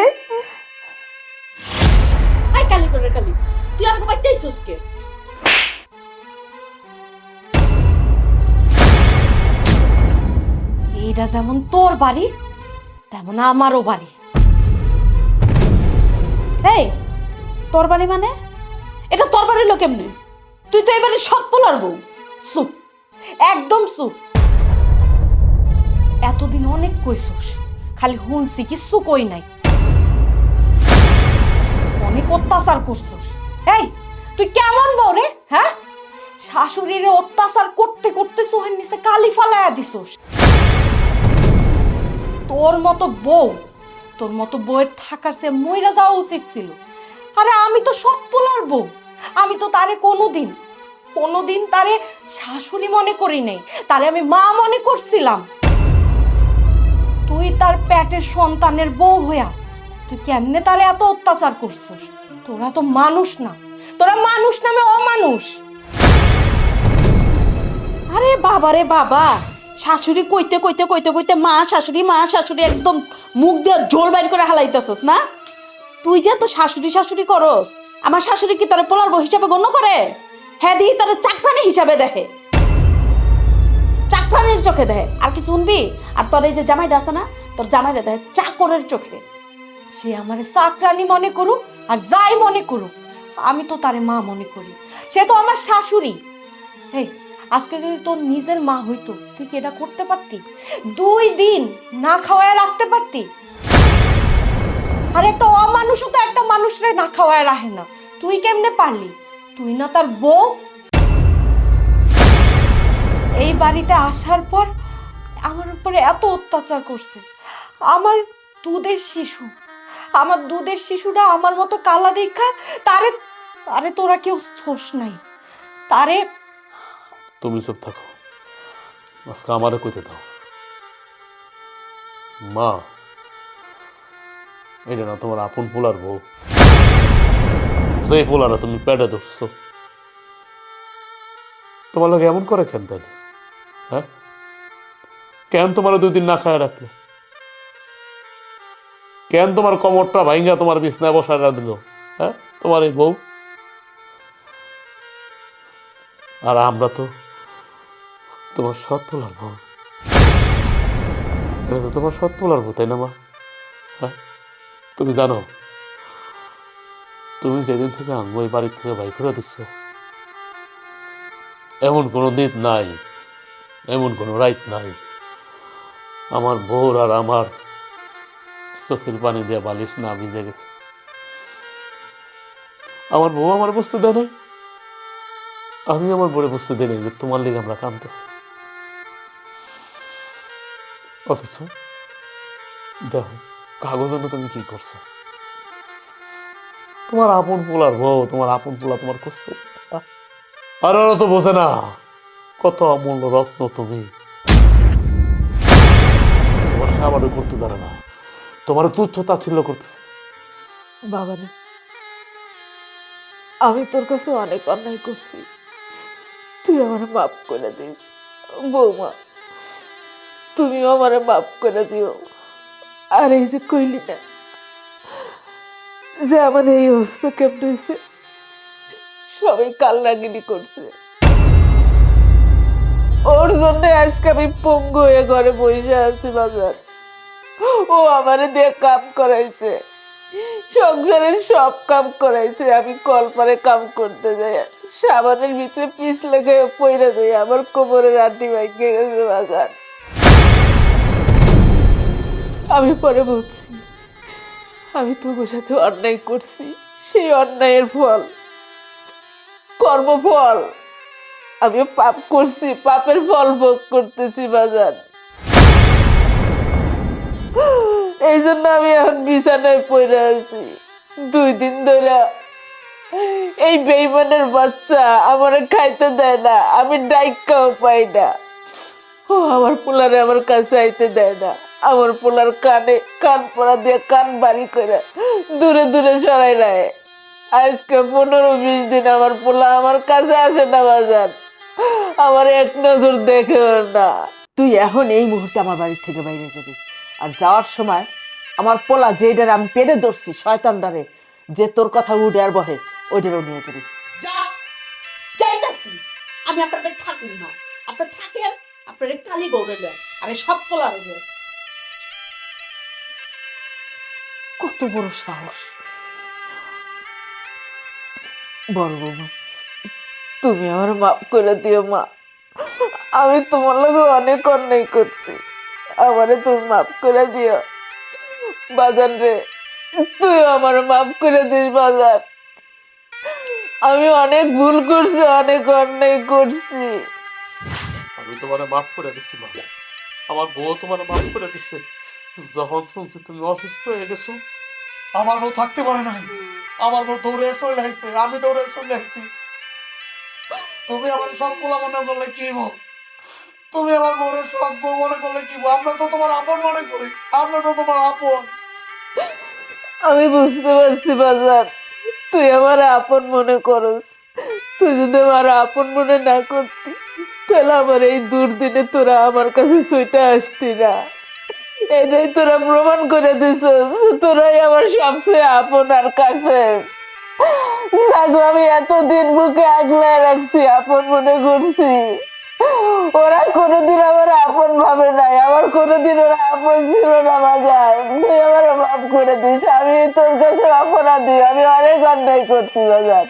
আই কালি করে কালি, তুই আমাকে বাইতে আইছস কে? এইটা যেমন তোর বাড়ি তেমন আমারও বাড়ি। এই তোর বাড়ি মানে? এটা তোর বাড়ির লোক এমনি? তুই তো এবারে সৎ পোলার বউ। চুপ, একদম চুপ। এতদিন অনেক কইছস, খালি শুনছি, কিচ্ছু কই নাই। অনেক অত্যাচার করছস। এই তুই কেমন বউ রে? হ্যাঁ, শাশুড়ির অত্যাচার করতে করতে চোখের নিচে কালি ফালাইয়া দিছস। তোর মতো বউয়ের থাকার সে মইরা যাওয়া উচিত ছিল। আরে আমি তো সৎ পোলার বউ, আমি তো তারে কোনোদিন তারে শাশুড়ি মনে করি নাই, তারে আমি মা মনে করছিলাম। তুই তার পেটের সন্তানের বউ হইয়া তুই কেমনে তারে এত অত্যাচার করছিস? তোরা তো মানুষ না, তোরা মানুষ নামে অমানুষ। আরে বাবা রে বাবা, শাশুড়ি কইতে কইতে কইতে কইতে মা শাশুড়ি একদম মুখ দিয়ে জোল বাইর করে হালাইতেছস না? তুই যে তো শাশুড়ি করস, আমার শাশুড়ি কি তোর পোলার বউ হিসাবে গণ্য করে? হ্যাঁ, দিহি তোর চাকরানি হিসাবে দেখে, চাকরানির চোখে দেখে। আর কি শুনবি? আর তোর এই যে জামাইটা আছে না, তোর জামাইটা দেখে চাকরের চোখে। সে আমার চাকরানি মনে করুক আর যাই মনে করুক, আমি তো তারে মা মনে করি। সে তো আমার শাশুড়ি। এই আজকে যদি তোর নিজের মা হইতো, তুই কি এটা করতে পারতি? 2 দিন না খাওয়ায় রাখতে পারতি? আর একটা অমানুষও তো একটা মানুষরে না খাওয়ায় রাখে না, তুই কেমনে পারলি? তুই না তার বউ? এই বাড়িতে আসার পর আমার উপরে এত অত্যাচার করছে। আমার দুধের শিশুটা আমার মতো কালা দেখা তারে তোরা কেউ ছোস নাই। তারে তুমি চুপ থাকো, আজকে আমারে কইতে দাও। মা, এটা না তোমার আপন পোলার বউ, যে পোলারা তুমি পেটে ধরছো। তোমার লোক এমন করে কেন তাইলে? হ্যাঁ, কেন তোমার 2 দিন না খায় রাখলো? কেন তোমার কমরটা ভাঙ্গা তোমার বিছনায় বসায় দিল? হ্যাঁ, তোমার এই বউ। আর আমরা তো তোমার সৎ পোলার বউ। এটা তো তোমার সৎ পোলার বউ, তাই না মা? হ্যাঁ, তুমি জানো, তুমি যেদিন থেকে আঙ্গু এই বাড়ির থেকে বাই করে দিচ্ছ, এমন কোনো দিন নাই, এমন কোনো রাইত নাই আমার বউর আর আমার চোখের পানি দিয়ে বালিশ না ভিজে গেছে। আমার বউ আমার বস্তু দেয় নাই, আমি আমার বউরে বস্তু দেয় নাই যে তোমার লিগে আমরা কাঁদতেছি। অথচ দেখো কাগজ তুমি কি করছো। তোমার আপন পোলার বউ, তোমার আপন পোলা তোমার কষ্ট, আর ওরা তো বোঝে না কত অমূল্য রত্ন তুমি। তোমার সাবারও করতে জানে না, তোমার তুচ্ছ তাচ্ছিল্য করতেছে। বাবারে, আমি তোর কাছে অনেক অন্যায় করছি, তুই আমার মাফ করে দিস। বৌমা, তুমিও আমার মাফ করে দিও। আর এই যে কইলি না যে আমাদের এই অবস্থা কেমন হয়েছে, সবাই কালনাগিনি করছে, ওর জন্য আজকে আমি পঙ্গু হয়ে ঘরে বসে আছি। বাজার ও আমারে দিয়ে কাম করাইছে, সংসারের সব কাম করাইছে। আমি কলপারে কাম করতে যাই, সাবানের ভিতরে পিস লেগে পইরা যাই, আমার কোমরের আড্ডি ভাঙে গেছে। বাজার আমি পরে বলছি, আমি তোমার সাথে অন্যায় করছি, সেই অন্যায়ের ফল, কর্মফল, আমি পাপ করছি, পাপের ফল ভোগ করতেছি। বাজার এই জন্য আমি এখন বিছানায় পড়ে আছি। 2 দিন ধরে এই বেইমানের বাচ্চা আমারে খাইতে দেয় না, আমি ডাইকাও পাই না। ও আমার পোলারে আমার কাছে আইতে দেয় না, আমার পোলার কানে কান পড়া দিয়ে কান বাড়ি করে দূরে দূরে সরাই রায়। আজকে 15-20 দিন আমার পোলা আমার কাছে আসে না। বাজার আমার এক নজর দেখেও না। তুই এখন এই মুহূর্তে আমার বাড়ি থেকে বাইরে যাবি, আর যাওয়ার সময় আমার পোলা যেটার আমি পেটে ধরছি শয়তানটারে, যে তোর কথা উঠে আর বহে, ওইটারও নিয়ে যাবি। যা যাইতাছি, আমি আপনাদের থাকুন না, আপনার থাকেন আপনাদের কালি গৌড়ে আরে সব পোলা রে। কত বড় সাহস! বড় বৌমা, তুমি আমার মাফ করে দিও মা, আমি তোমার লগে অনেক অন্যায় করছি, আমারে তুমি মাফ করে দিও। বাজান রে, তুই আমার মাফ করে দিস বাজান, আমি অনেক ভুল করছি, অনেক অন্যায় করছি। আমি তোমার মাফ করে দিচ্ছি মা, আমার বউ তোমার মাফ করে দিচ্ছে। যখন শুনছি তুমি অসুস্থ হয়ে গেছো, আমার বউ থাকতে পারে না, আমার বউ দৌড়ে চলে আসছে, আমি দৌড়ে চলে আসছি। তুমি আমার সব গোলা মনে করলে কি বউ, তুমি আমার বউরের সব বউ মনে করলে কি বউ? আমরা তো তোমার আপন মনে করি, আমরা তো তোমার আপন। আমি বুঝতে পারছি বাজার, তুই আমার আপন মনে করস। তুই যদি আমার আপন মনে না করতি, তাহলে আমার এই দুর্দিনে তোরা আমার কাছে ছুটে আসতি না। এটাই তোরা প্রমাণ করে দিছস, তোরাই আমার সবচেয়ে আপন আর কাছে। আমি এতদিন বুকে আগলায় রাখছি, আপন মনে করছি, ওরা কোনোদিন আমার আপন ভাবে নাই, আমার কোনোদিন ওরা আপন ছিল না বাজার। তুই আমার মাফ করে দিস, আমি তোর কাছে অপরাধী, আমি অনেক অন্যায় করছি বাজার।